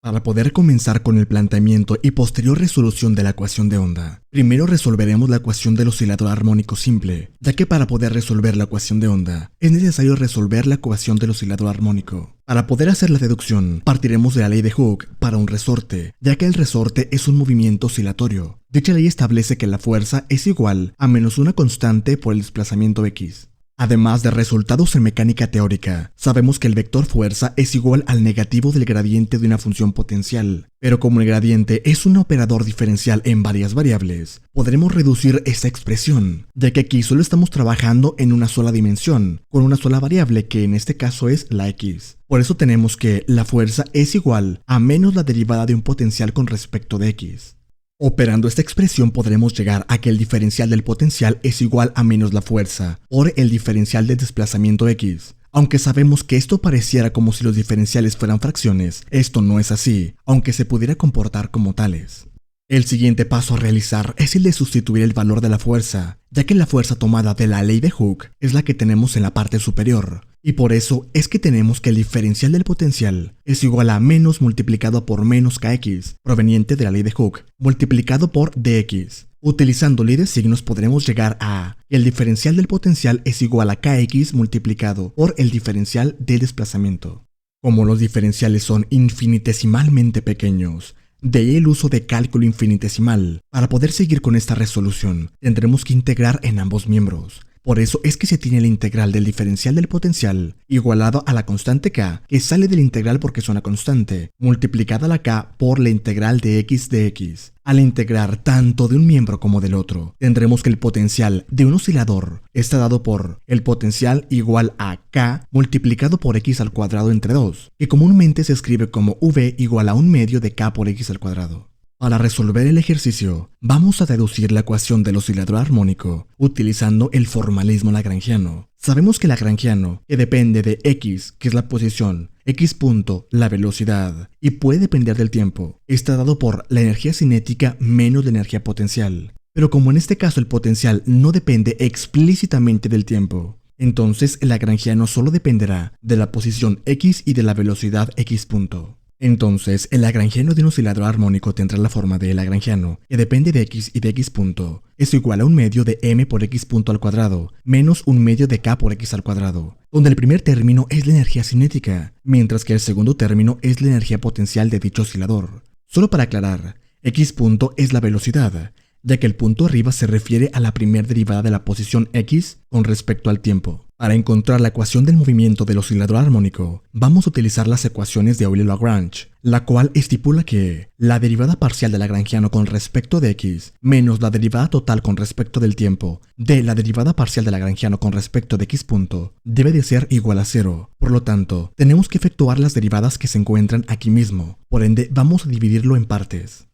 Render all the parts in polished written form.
Para poder comenzar con el planteamiento y posterior resolución de la ecuación de onda, primero resolveremos la ecuación del oscilador armónico simple, ya que para poder resolver la ecuación de onda, es necesario resolver la ecuación del oscilador armónico. Para poder hacer la deducción, partiremos de la ley de Hooke para un resorte, ya que el resorte es un movimiento oscilatorio. Dicha ley establece que la fuerza es igual a menos una constante por el desplazamiento x. Además de resultados en mecánica teórica, sabemos que el vector fuerza es igual al negativo del gradiente de una función potencial, pero como el gradiente es un operador diferencial en varias variables, podremos reducir esta expresión, ya que aquí solo estamos trabajando en una sola dimensión, con una sola variable que en este caso es la x. Por eso tenemos que la fuerza es igual a menos la derivada de un potencial con respecto de x. Operando esta expresión podremos llegar a que el diferencial del potencial es igual a menos la fuerza por el diferencial del desplazamiento x. Aunque sabemos que esto pareciera como si los diferenciales fueran fracciones, esto no es así, aunque se pudiera comportar como tales. El siguiente paso a realizar es el de sustituir el valor de la fuerza, ya que la fuerza tomada de la ley de Hooke es la que tenemos en la parte superior, y por eso es que tenemos que el diferencial del potencial es igual a menos multiplicado por menos kx, proveniente de la ley de Hooke, multiplicado por dx. Utilizando ley de signos podremos llegar a el diferencial del potencial es igual a kx multiplicado por el diferencial del desplazamiento. Como los diferenciales son infinitesimalmente pequeños, de ahí el uso de cálculo infinitesimal. Para poder seguir con esta resolución, tendremos que integrar en ambos miembros. Por eso es que se tiene la integral del diferencial del potencial igualado a la constante k, que sale del integral porque es una constante, multiplicada la k por la integral de x de x. Al integrar tanto de un miembro como del otro, tendremos que el potencial de un oscilador está dado por el potencial igual a k multiplicado por x al cuadrado entre 2, que comúnmente se escribe como v igual a 1/2 de k por x al cuadrado. Para resolver el ejercicio, vamos a deducir la ecuación del oscilador armónico utilizando el formalismo lagrangiano. Sabemos que lagrangiano, que depende de x, que es la posición, x punto, la velocidad, y puede depender del tiempo, está dado por la energía cinética menos la energía potencial. Pero como en este caso el potencial no depende explícitamente del tiempo, entonces el lagrangiano solo dependerá de la posición x y de la velocidad x punto. Entonces, el lagrangiano de un oscilador armónico tendrá la forma de lagrangiano, que depende de x y de x punto. Es igual a 1/2 de m por x punto al cuadrado, menos 1/2 de k por x al cuadrado, donde el primer término es la energía cinética, mientras que el segundo término es la energía potencial de dicho oscilador. Solo para aclarar, x punto es la velocidad, ya que el punto arriba se refiere a la primera derivada de la posición x con respecto al tiempo. Para encontrar la ecuación del movimiento del oscilador armónico, vamos a utilizar las ecuaciones de Euler-Lagrange, la cual estipula que la derivada parcial del lagrangiano con respecto de x menos la derivada total con respecto del tiempo de la derivada parcial del lagrangiano con respecto de x punto debe de ser igual a 0. Por lo tanto, tenemos que efectuar las derivadas que se encuentran aquí mismo, por ende vamos a dividirlo en partes.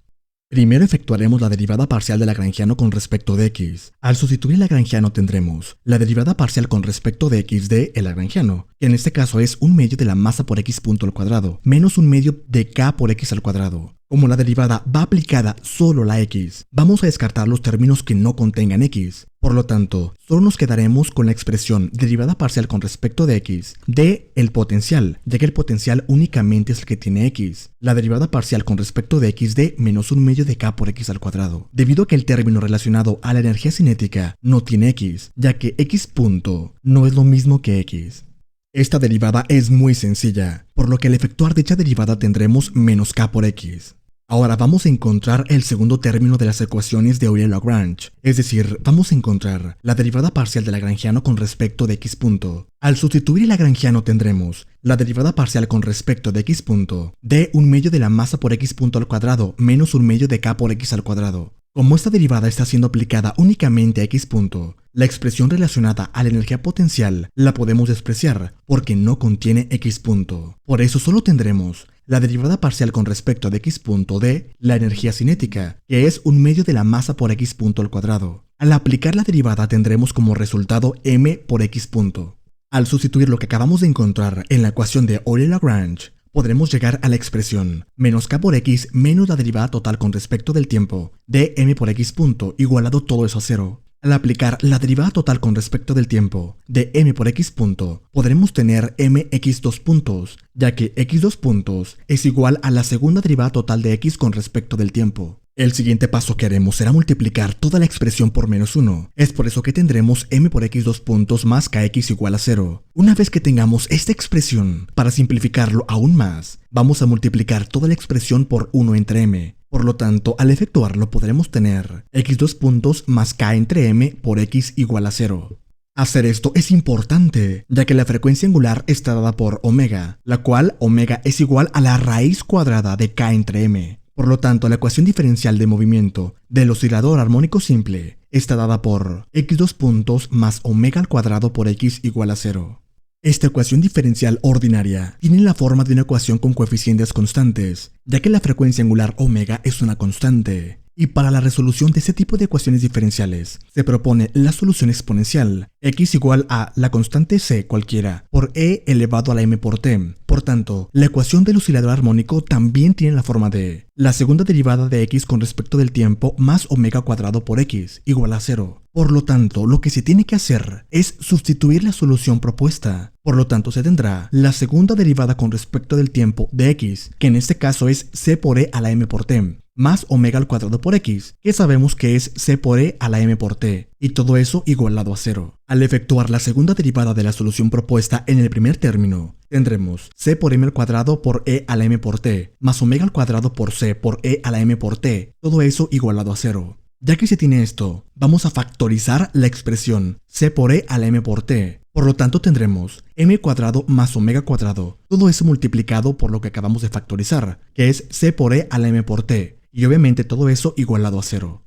Primero efectuaremos la derivada parcial del lagrangiano con respecto de x. Al sustituir el lagrangiano tendremos la derivada parcial con respecto de x de el lagrangiano, que en este caso es 1/2 de la masa por x punto al cuadrado, menos 1/2 de k por x al cuadrado. Como la derivada va aplicada solo la x, vamos a descartar los términos que no contengan x. Por lo tanto, solo nos quedaremos con la expresión derivada parcial con respecto de x de el potencial, ya que el potencial únicamente es el que tiene x. La derivada parcial con respecto de x de menos 1/2 de k por x al cuadrado, debido a que el término relacionado a la energía cinética no tiene x, ya que x punto no es lo mismo que x. Esta derivada es muy sencilla, por lo que al efectuar dicha derivada tendremos menos k por x. Ahora vamos a encontrar el segundo término de las ecuaciones de Euler-Lagrange, es decir, vamos a encontrar la derivada parcial del lagrangiano con respecto de x punto. Al sustituir el lagrangiano tendremos la derivada parcial con respecto de x punto de 1/2 de la masa por x punto al cuadrado menos 1/2 de k por x al cuadrado. Como esta derivada está siendo aplicada únicamente a x punto, la expresión relacionada a la energía potencial la podemos despreciar porque no contiene x punto. Por eso solo tendremos la derivada parcial con respecto de x punto de la energía cinética, que es 1/2 de la masa por x punto al cuadrado. Al aplicar la derivada tendremos como resultado m por x punto. Al sustituir lo que acabamos de encontrar en la ecuación de Euler-Lagrange, podremos llegar a la expresión menos k por x menos la derivada total con respecto del tiempo de m por x punto igualado todo eso a 0. Al aplicar la derivada total con respecto del tiempo de m por x punto, podremos tener mx2 puntos, ya que x2 puntos es igual a la segunda derivada total de x con respecto del tiempo. El siguiente paso que haremos será multiplicar toda la expresión por -1. Es por eso que tendremos m por x2 puntos más kx igual a 0. Una vez que tengamos esta expresión, para simplificarlo aún más, vamos a multiplicar toda la expresión por 1 entre m. Por lo tanto, al efectuarlo podremos tener x2 puntos más k entre m por x igual a 0. Hacer esto es importante, ya que la frecuencia angular está dada por omega, la cual omega es igual a la raíz cuadrada de k entre m. Por lo tanto, la ecuación diferencial de movimiento del oscilador armónico simple está dada por x2 puntos más omega al cuadrado por x igual a 0. Esta ecuación diferencial ordinaria tiene la forma de una ecuación con coeficientes constantes, ya que la frecuencia angular omega es una constante. Y para la resolución de este tipo de ecuaciones diferenciales, se propone la solución exponencial, x igual a la constante c cualquiera, por e elevado a la m por t. Por tanto, la ecuación del oscilador armónico también tiene la forma de la segunda derivada de x con respecto del tiempo más omega cuadrado por x igual a 0. Por lo tanto, lo que se tiene que hacer es sustituir la solución propuesta. Por lo tanto, se tendrá la segunda derivada con respecto del tiempo de x, que en este caso es c por e a la m por t, más omega al cuadrado por x, que sabemos que es c por e a la m por t, y todo eso igualado a 0. Al efectuar la segunda derivada de la solución propuesta en el primer término, tendremos c por m al cuadrado por e a la m por t, más omega al cuadrado por c por e a la m por t, todo eso igualado a 0. Ya que se tiene esto, vamos a factorizar la expresión c por e a la m por t. Por lo tanto tendremos m cuadrado más omega cuadrado, todo eso multiplicado por lo que acabamos de factorizar, que es c por e a la m por t, y obviamente todo eso igualado a 0.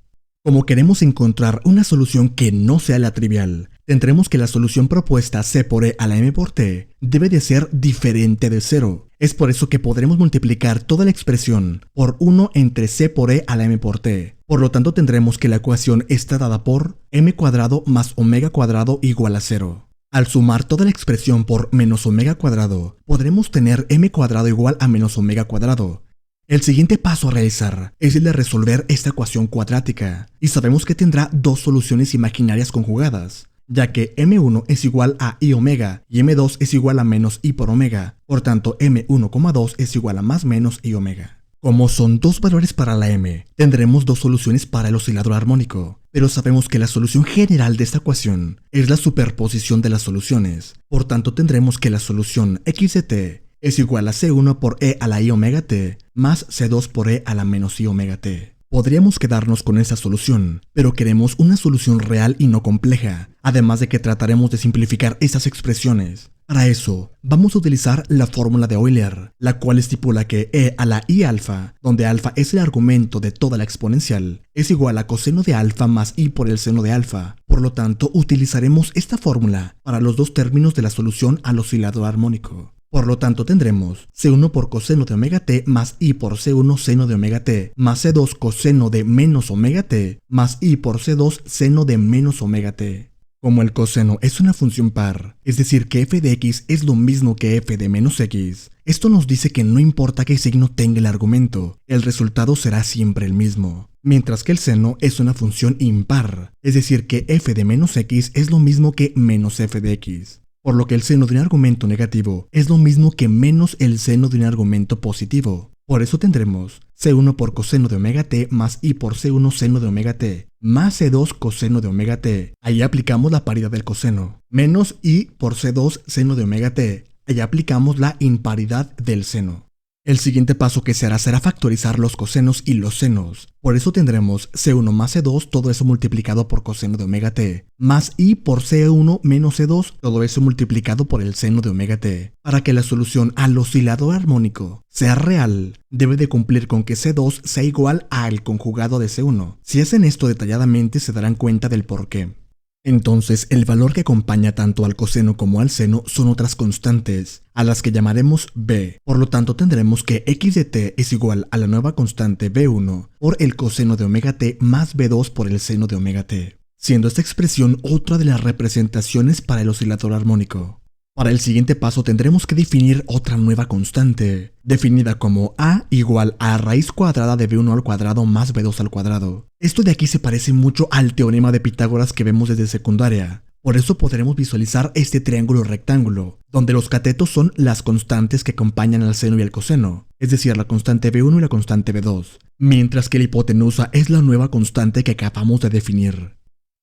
Como queremos encontrar una solución que no sea la trivial, tendremos que la solución propuesta c por e a la m por t debe de ser diferente de 0. Es por eso que podremos multiplicar toda la expresión por 1 entre c por e a la m por t. Por lo tanto tendremos que la ecuación está dada por m cuadrado más omega cuadrado igual a 0. Al sumar toda la expresión por menos omega cuadrado, podremos tener m cuadrado igual a menos omega cuadrado. El siguiente paso a realizar es el de resolver esta ecuación cuadrática, y sabemos que tendrá dos soluciones imaginarias conjugadas, ya que m1 es igual a i omega y m2 es igual a menos i por omega, por tanto m1,2 es igual a más menos i omega. Como son dos valores para la m, tendremos dos soluciones para el oscilador armónico, pero sabemos que la solución general de esta ecuación es la superposición de las soluciones, por tanto tendremos que la solución x de t es igual a c1 por e a la i omega t más c2 por e a la menos i omega t. Podríamos quedarnos con esa solución, pero queremos una solución real y no compleja, además de que trataremos de simplificar esas expresiones. Para eso, vamos a utilizar la fórmula de Euler, la cual estipula que e a la i alfa, donde alfa es el argumento de toda la exponencial, es igual a coseno de alfa más i por el seno de alfa. Por lo tanto, utilizaremos esta fórmula para los dos términos de la solución al oscilador armónico. Por lo tanto tendremos c1 por coseno de omega t más i por c1 seno de omega t más c2 coseno de menos omega t más i por c2 seno de menos omega t. Como el coseno es una función par, es decir que f de x es lo mismo que f de menos x, esto nos dice que no importa qué signo tenga el argumento, el resultado será siempre el mismo. Mientras que el seno es una función impar, es decir que f de menos x es lo mismo que menos f de x. Por lo que el seno de un argumento negativo es lo mismo que menos el seno de un argumento positivo. Por eso tendremos c1 por coseno de omega t más i por c1 seno de omega t más c2 coseno de omega t. Ahí aplicamos la paridad del coseno. Menos i por c2 seno de omega t. Ahí aplicamos la imparidad del seno. El siguiente paso que se hará será factorizar los cosenos y los senos. Por eso tendremos c1 más c2, todo eso multiplicado por coseno de omega t, más i por c1 menos c2, todo eso multiplicado por el seno de omega t. Para que la solución al oscilador armónico sea real, debe de cumplir con que c2 sea igual al conjugado de c1. Si hacen esto detalladamente se darán cuenta del porqué. Entonces, el valor que acompaña tanto al coseno como al seno son otras constantes, a las que llamaremos b. Por lo tanto, tendremos que x de t es igual a la nueva constante b1 por el coseno de omega t más b2 por el seno de omega t, siendo esta expresión otra de las representaciones para el oscilador armónico. Para el siguiente paso tendremos que definir otra nueva constante, definida como a igual a raíz cuadrada de b1 al cuadrado más b2 al cuadrado. Esto de aquí se parece mucho al teorema de Pitágoras que vemos desde secundaria. Por eso podremos visualizar este triángulo rectángulo, donde los catetos son las constantes que acompañan al seno y al coseno, es decir, la constante B1 y la constante B2, mientras que la hipotenusa es la nueva constante que acabamos de definir.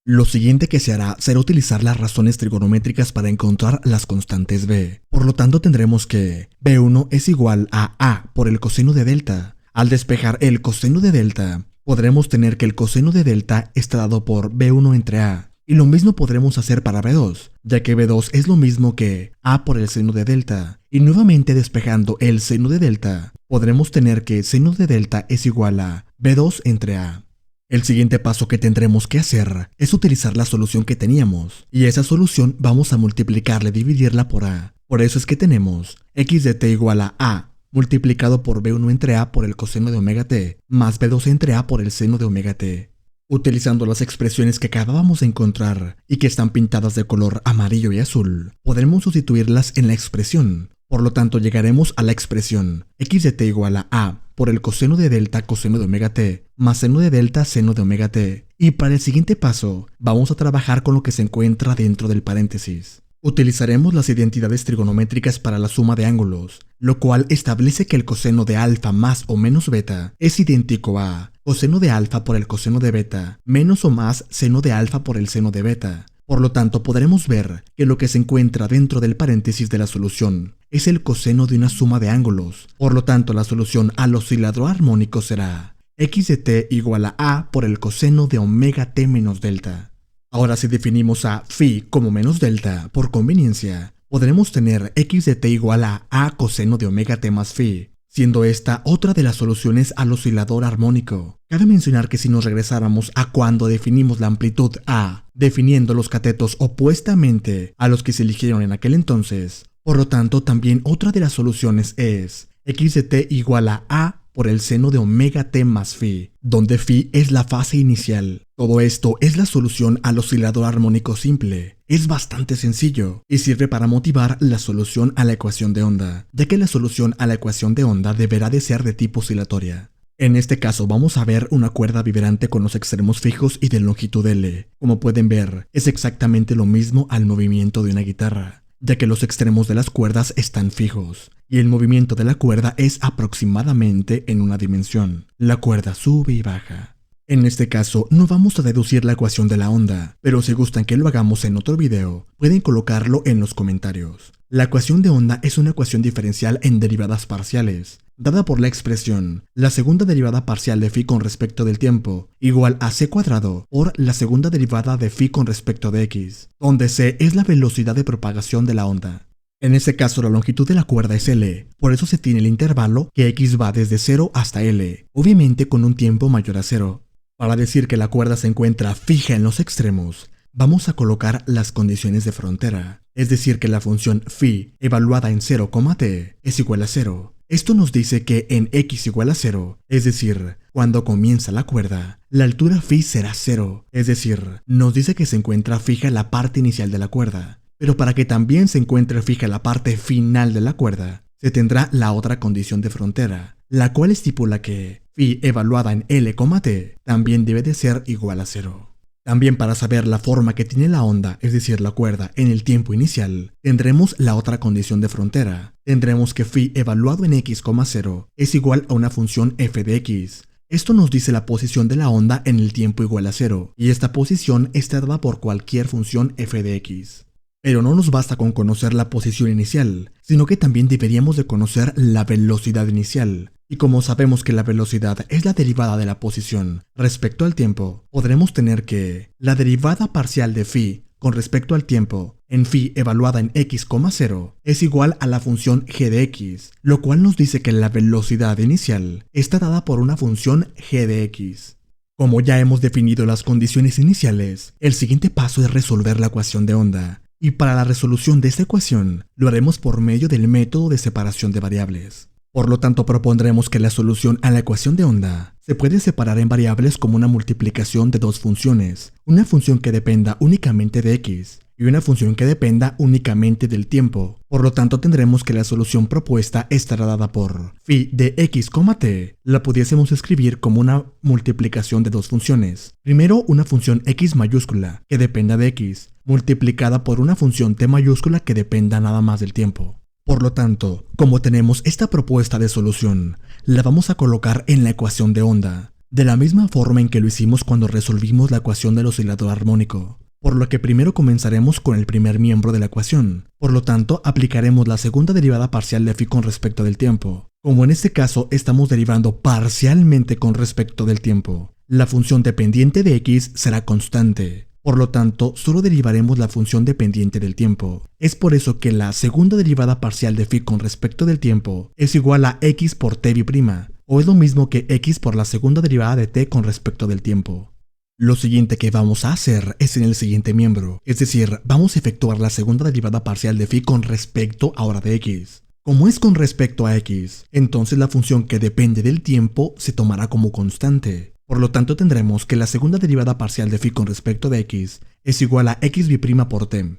Lo siguiente que se hará será utilizar las razones trigonométricas para encontrar las constantes B. Por lo tanto tendremos que B1 es igual a A por el coseno de delta. Al despejar el coseno de delta, podremos tener que el coseno de delta está dado por B1 entre A. Y lo mismo podremos hacer para B2, ya que B2 es lo mismo que A por el seno de delta. Y nuevamente despejando el seno de delta, podremos tener que seno de delta es igual a B2 entre A. El siguiente paso que tendremos que hacer es utilizar la solución que teníamos, y esa solución vamos a multiplicarla y dividirla por A. Por eso es que tenemos x de t igual a A multiplicado por B1 entre A por el coseno de omega t, más B2 entre A por el seno de omega t. Utilizando las expresiones que acabábamos de encontrar y que están pintadas de color amarillo y azul, podremos sustituirlas en la expresión. Por lo tanto, llegaremos a la expresión x de t igual a A por el coseno de delta coseno de omega t, más seno de delta seno de omega t. Y para el siguiente paso, vamos a trabajar con lo que se encuentra dentro del paréntesis. Utilizaremos las identidades trigonométricas para la suma de ángulos, lo cual establece que el coseno de alfa más o menos beta es idéntico a coseno de alfa por el coseno de beta, menos o más seno de alfa por el seno de beta. Por lo tanto, podremos ver que lo que se encuentra dentro del paréntesis de la solución es el coseno de una suma de ángulos. Por lo tanto, la solución al oscilador armónico será x de t igual a A por el coseno de omega t menos delta. Ahora, si definimos a phi como menos delta por conveniencia, podremos tener x de t igual a A coseno de omega t más phi, siendo esta otra de las soluciones al oscilador armónico. Cabe mencionar que si nos regresáramos a cuando definimos la amplitud A, definiendo los catetos opuestamente a los que se eligieron en aquel entonces, por lo tanto también otra de las soluciones es x de t igual a A por el seno de omega t más phi, donde phi es la fase inicial. Todo esto es la solución al oscilador armónico simple. Es bastante sencillo y sirve para motivar la solución a la ecuación de onda, ya que la solución a la ecuación de onda deberá de ser de tipo oscilatoria. En este caso vamos a ver una cuerda vibrante con los extremos fijos y de longitud L. Como pueden ver, es exactamente lo mismo al movimiento de una guitarra, ya que los extremos de las cuerdas están fijos y el movimiento de la cuerda es aproximadamente en una dimensión. La cuerda sube y baja. En este caso no vamos a deducir la ecuación de la onda, pero si gustan que lo hagamos en otro video, pueden colocarlo en los comentarios. La ecuación de onda es una ecuación diferencial en derivadas parciales, dada por la expresión la segunda derivada parcial de phi con respecto del tiempo igual a c cuadrado por la segunda derivada de phi con respecto de x, donde c es la velocidad de propagación de la onda. En este caso la longitud de la cuerda es L, por eso se tiene el intervalo que x va desde 0 hasta L, obviamente con un tiempo mayor a 0. Para decir que la cuerda se encuentra fija en los extremos, vamos a colocar las condiciones de frontera, es decir que la función phi evaluada en 0, t es igual a 0. Esto nos dice que en x igual a 0, es decir, cuando comienza la cuerda, la altura phi será 0, es decir, nos dice que se encuentra fija la parte inicial de la cuerda. Pero para que también se encuentre fija la parte final de la cuerda, se tendrá la otra condición de frontera, la cual estipula que phi evaluada en L, t también debe de ser igual a 0. También para saber la forma que tiene la onda, es decir, la cuerda, en el tiempo inicial, tendremos la otra condición de frontera. Tendremos que phi evaluado en x, 0 es igual a una función f de x. Esto nos dice la posición de la onda en el tiempo igual a 0, y esta posición está dada por cualquier función f de x. Pero no nos basta con conocer la posición inicial, sino que también deberíamos de conocer la velocidad inicial. Y como sabemos que la velocidad es la derivada de la posición respecto al tiempo, podremos tener que la derivada parcial de phi con respecto al tiempo en phi evaluada en x, 0 es igual a la función g de x, lo cual nos dice que la velocidad inicial está dada por una función g de x. Como ya hemos definido las condiciones iniciales, el siguiente paso es resolver la ecuación de onda. Y para la resolución de esta ecuación, lo haremos por medio del método de separación de variables. Por lo tanto, propondremos que la solución a la ecuación de onda se puede separar en variables como una multiplicación de dos funciones, una función que dependa únicamente de x y una función que dependa únicamente del tiempo. Por lo tanto, tendremos que la solución propuesta estará dada por phi de x, t. La pudiésemos escribir como una multiplicación de dos funciones. Primero, una función x mayúscula que dependa de x, multiplicada por una función t mayúscula que dependa nada más del tiempo. Por lo tanto, como tenemos esta propuesta de solución, la vamos a colocar en la ecuación de onda, de la misma forma en que lo hicimos cuando resolvimos la ecuación del oscilador armónico. Por lo que primero comenzaremos con el primer miembro de la ecuación. Por lo tanto, aplicaremos la segunda derivada parcial de phi con respecto del tiempo. Como en este caso estamos derivando parcialmente con respecto del tiempo, la función dependiente de x será constante. Por lo tanto, solo derivaremos la función dependiente del tiempo. Es por eso que la segunda derivada parcial de phi con respecto del tiempo es igual a x por t phi', o es lo mismo que x por la segunda derivada de t con respecto del tiempo. Lo siguiente que vamos a hacer es en el siguiente miembro, es decir, vamos a efectuar la segunda derivada parcial de phi con respecto ahora de x. Como es con respecto a x, entonces la función que depende del tiempo se tomará como constante. Por lo tanto, tendremos que la segunda derivada parcial de phi con respecto de x es igual a x phi' por t.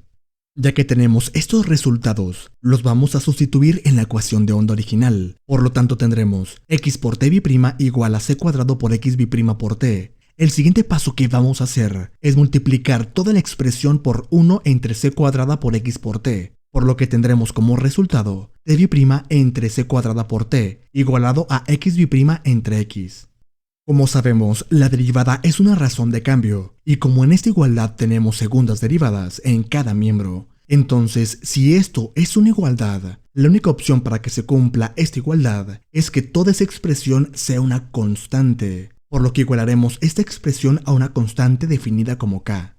Ya que tenemos estos resultados, los vamos a sustituir en la ecuación de onda original. Por lo tanto, tendremos x por t phi' igual a c cuadrado por x phi' por t. El siguiente paso que vamos a hacer es multiplicar toda la expresión por 1 entre c cuadrada por x por t, por lo que tendremos como resultado t phi' entre c cuadrada por t igualado a x phi' entre x. Como sabemos, la derivada es una razón de cambio, y como en esta igualdad tenemos segundas derivadas en cada miembro, entonces si esto es una igualdad, la única opción para que se cumpla esta igualdad es que toda esa expresión sea una constante, por lo que igualaremos esta expresión a una constante definida como k.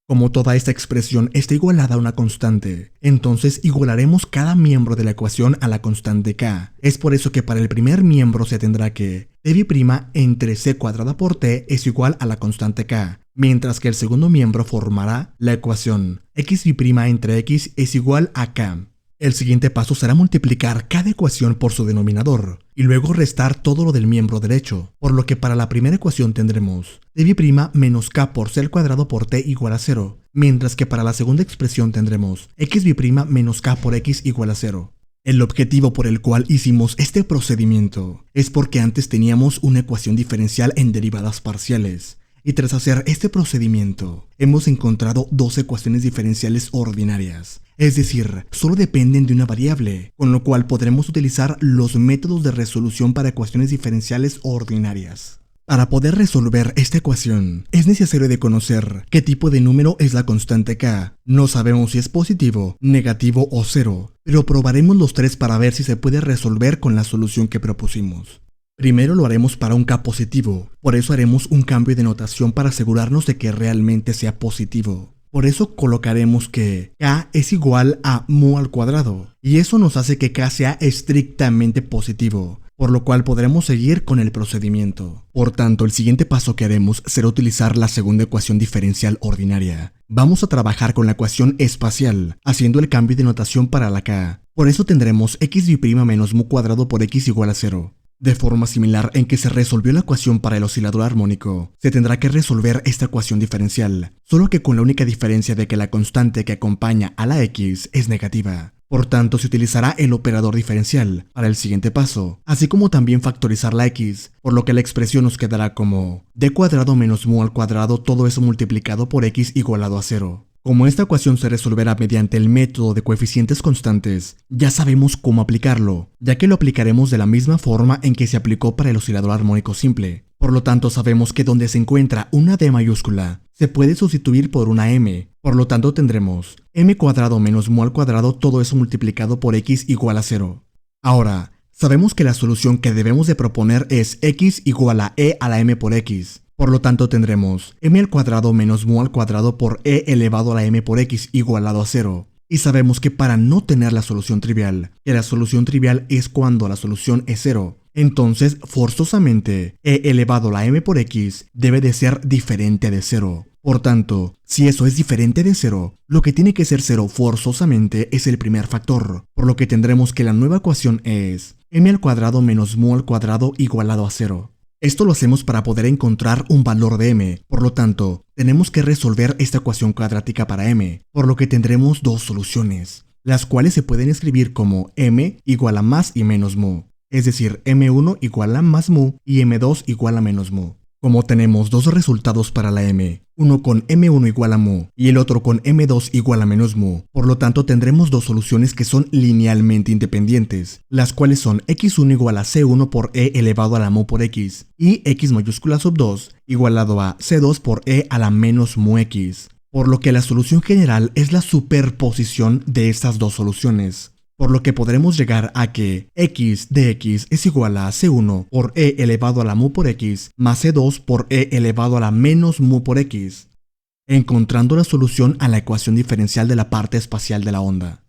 Como toda esta expresión está igualada a una constante, entonces igualaremos cada miembro de la ecuación a la constante k. Es por eso que para el primer miembro se tendrá que t phi' entre c cuadrada por t es igual a la constante k, mientras que el segundo miembro formará la ecuación x phi' entre x es igual a k. El siguiente paso será multiplicar cada ecuación por su denominador y luego restar todo lo del miembro derecho, por lo que para la primera ecuación tendremos t phi' menos k por c al cuadrado por t igual a 0, mientras que para la segunda expresión tendremos x phi' menos k por x igual a 0. El objetivo por el cual hicimos este procedimiento es porque antes teníamos una ecuación diferencial en derivadas parciales, y tras hacer este procedimiento, hemos encontrado dos ecuaciones diferenciales ordinarias, es decir, solo dependen de una variable, con lo cual podremos utilizar los métodos de resolución para ecuaciones diferenciales ordinarias. Para poder resolver esta ecuación, es necesario de conocer qué tipo de número es la constante k. No sabemos si es positivo, negativo o cero, pero probaremos los tres para ver si se puede resolver con la solución que propusimos. Primero lo haremos para un k positivo, por eso haremos un cambio de notación para asegurarnos de que realmente sea positivo. Por eso colocaremos que k es igual a mu al cuadrado, y eso nos hace que k sea estrictamente positivo, por lo cual podremos seguir con el procedimiento. Por tanto, el siguiente paso que haremos será utilizar la segunda ecuación diferencial ordinaria. Vamos a trabajar con la ecuación espacial, haciendo el cambio de notación para la k. Por eso tendremos x phi' menos mu cuadrado por x igual a 0. De forma similar en que se resolvió la ecuación para el oscilador armónico, se tendrá que resolver esta ecuación diferencial, solo que con la única diferencia de que la constante que acompaña a la x es negativa. Por tanto, se utilizará el operador diferencial para el siguiente paso, así como también factorizar la x, por lo que la expresión nos quedará como d cuadrado menos mu al cuadrado, todo eso multiplicado por x igualado a 0. Como esta ecuación se resolverá mediante el método de coeficientes constantes, ya sabemos cómo aplicarlo, ya que lo aplicaremos de la misma forma en que se aplicó para el oscilador armónico simple. Por lo tanto, sabemos que donde se encuentra una d mayúscula, se puede sustituir por una m. Por lo tanto, tendremos m cuadrado menos mu al cuadrado, todo eso multiplicado por x igual a 0. Ahora, sabemos que la solución que debemos de proponer es x igual a e a la m por x. Por lo tanto, tendremos m al cuadrado menos mu al cuadrado por e elevado a la m por x igualado a 0. Y sabemos que para no tener la solución trivial, que la solución trivial es cuando la solución es 0, entonces forzosamente e elevado a la m por x debe de ser diferente de 0. Por tanto, si eso es diferente de 0, lo que tiene que ser 0 forzosamente es el primer factor, por lo que tendremos que la nueva ecuación es m al cuadrado menos mu al cuadrado igualado a 0. Esto lo hacemos para poder encontrar un valor de m, por lo tanto, tenemos que resolver esta ecuación cuadrática para m, por lo que tendremos dos soluciones, las cuales se pueden escribir como m igual a más y menos mu, es decir, m1 igual a más mu y m2 igual a menos mu. Como tenemos dos resultados para la m, uno con m1 igual a mu y el otro con m2 igual a menos mu, por lo tanto tendremos dos soluciones que son linealmente independientes, las cuales son x1 igual a c1 por e elevado a la mu por x y x mayúscula sub 2 igualado a c2 por e a la menos mu x, por lo que la solución general es la superposición de estas dos soluciones. Por lo que podremos llegar a que x de x es igual a c1 por e elevado a la mu por x más c2 por e elevado a la menos mu por x, encontrando la solución a la ecuación diferencial de la parte espacial de la onda.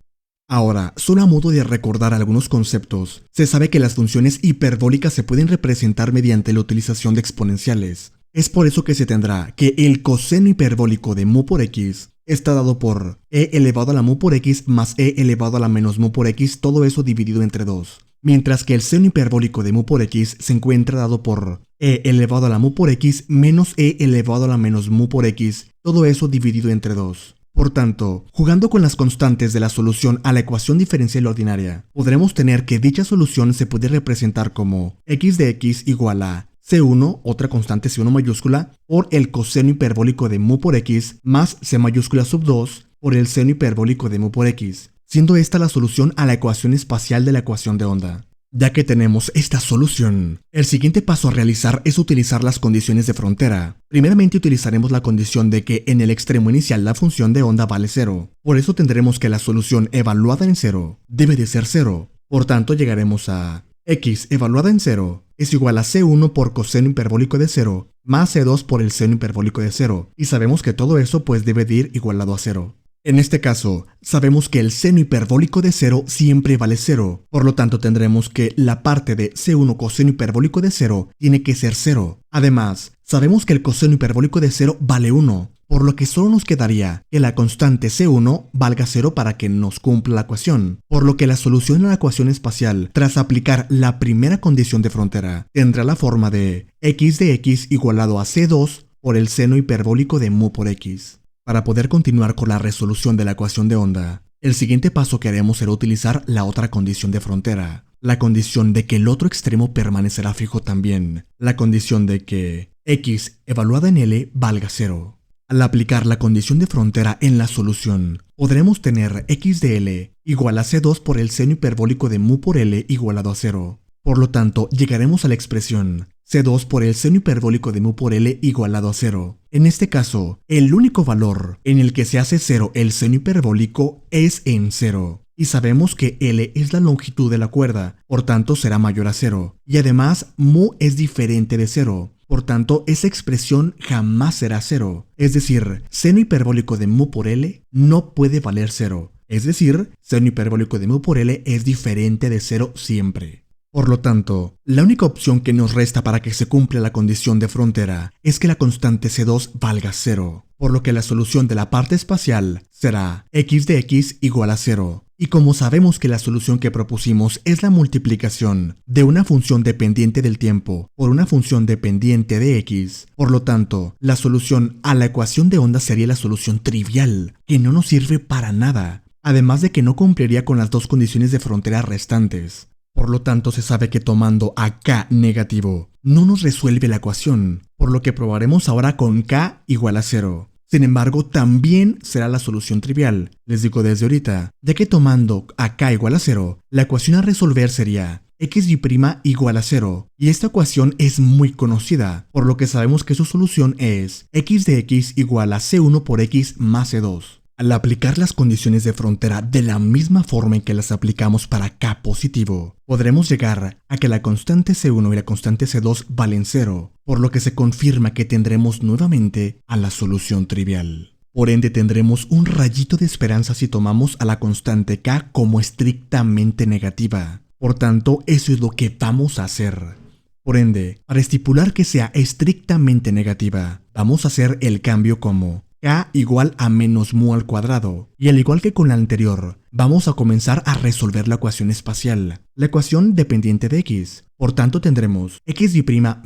Ahora, solo a modo de recordar algunos conceptos, se sabe que las funciones hiperbólicas se pueden representar mediante la utilización de exponenciales. Es por eso que se tendrá que el coseno hiperbólico de mu por x está dado por e elevado a la mu por x más e elevado a la menos mu por x, todo eso dividido entre 2. Mientras que el seno hiperbólico de mu por x se encuentra dado por e elevado a la mu por x menos e elevado a la menos mu por x, todo eso dividido entre 2. Por tanto, jugando con las constantes de la solución a la ecuación diferencial ordinaria, podremos tener que dicha solución se puede representar como x de x igual a c1, otra constante c1 mayúscula, por el coseno hiperbólico de mu por x más c mayúscula sub 2 por el seno hiperbólico de mu por x, siendo esta la solución a la ecuación espacial de la ecuación de onda. Ya que tenemos esta solución, el siguiente paso a realizar es utilizar las condiciones de frontera. Primeramente utilizaremos la condición de que en el extremo inicial la función de onda vale 0. Por eso tendremos que la solución evaluada en 0 debe de ser 0. Por tanto llegaremos a x evaluada en 0 es igual a c1 por coseno hiperbólico de 0 más c2 por el seno hiperbólico de 0, y sabemos que todo eso pues debe de ir igualado a 0. En este caso, sabemos que el seno hiperbólico de 0 siempre vale 0, por lo tanto tendremos que la parte de c1 coseno hiperbólico de 0 tiene que ser 0. Además, sabemos que el coseno hiperbólico de 0 vale 1, por lo que solo nos quedaría que la constante c1 valga 0 para que nos cumpla la ecuación, por lo que la solución a la ecuación espacial, tras aplicar la primera condición de frontera, tendrá la forma de x de x igualado a c2 por el seno hiperbólico de mu por x. Para poder continuar con la resolución de la ecuación de onda, el siguiente paso que haremos será utilizar la otra condición de frontera, la condición de que el otro extremo permanecerá fijo también, la condición de que x evaluada en L valga 0. Al aplicar la condición de frontera en la solución, podremos tener x de L igual a c2 por el seno hiperbólico de mu por L igualado a 0. Por lo tanto, llegaremos a la expresión c2 por el seno hiperbólico de mu por L igualado a 0. En este caso, el único valor en el que se hace 0 el seno hiperbólico es en 0. Y sabemos que L es la longitud de la cuerda, por tanto será mayor a 0. Y además, mu es diferente de 0. Por tanto, esa expresión jamás será 0. Es decir, seno hiperbólico de mu por L no puede valer 0. Es decir, seno hiperbólico de mu por L es diferente de 0 siempre. Por lo tanto, la única opción que nos resta para que se cumpla la condición de frontera es que la constante C2 valga 0, por lo que la solución de la parte espacial será x de x igual a 0. Y como sabemos que la solución que propusimos es la multiplicación de una función dependiente del tiempo por una función dependiente de x, por lo tanto, la solución a la ecuación de onda sería la solución trivial, que no nos sirve para nada, además de que no cumpliría con las dos condiciones de frontera restantes. Por lo tanto, se sabe que tomando a k negativo no nos resuelve la ecuación, por lo que probaremos ahora con k igual a 0. Sin embargo, también será la solución trivial, les digo desde ahorita, ya que tomando a k igual a 0, la ecuación a resolver sería xy' igual a 0, y esta ecuación es muy conocida, por lo que sabemos que su solución es x de x igual a c1 por x más c2. Al aplicar las condiciones de frontera de la misma forma en que las aplicamos para k positivo, podremos llegar a que la constante c1 y la constante c2 valen 0, por lo que se confirma que tendremos nuevamente a la solución trivial. Por ende tendremos un rayito de esperanza si tomamos a la constante k como estrictamente negativa. Por tanto, eso es lo que vamos a hacer. Por ende, para estipular que sea estrictamente negativa, vamos a hacer el cambio como k igual a menos mu al cuadrado, y al igual que con la anterior, vamos a comenzar a resolver la ecuación espacial, la ecuación dependiente de x. Por tanto tendremos xy'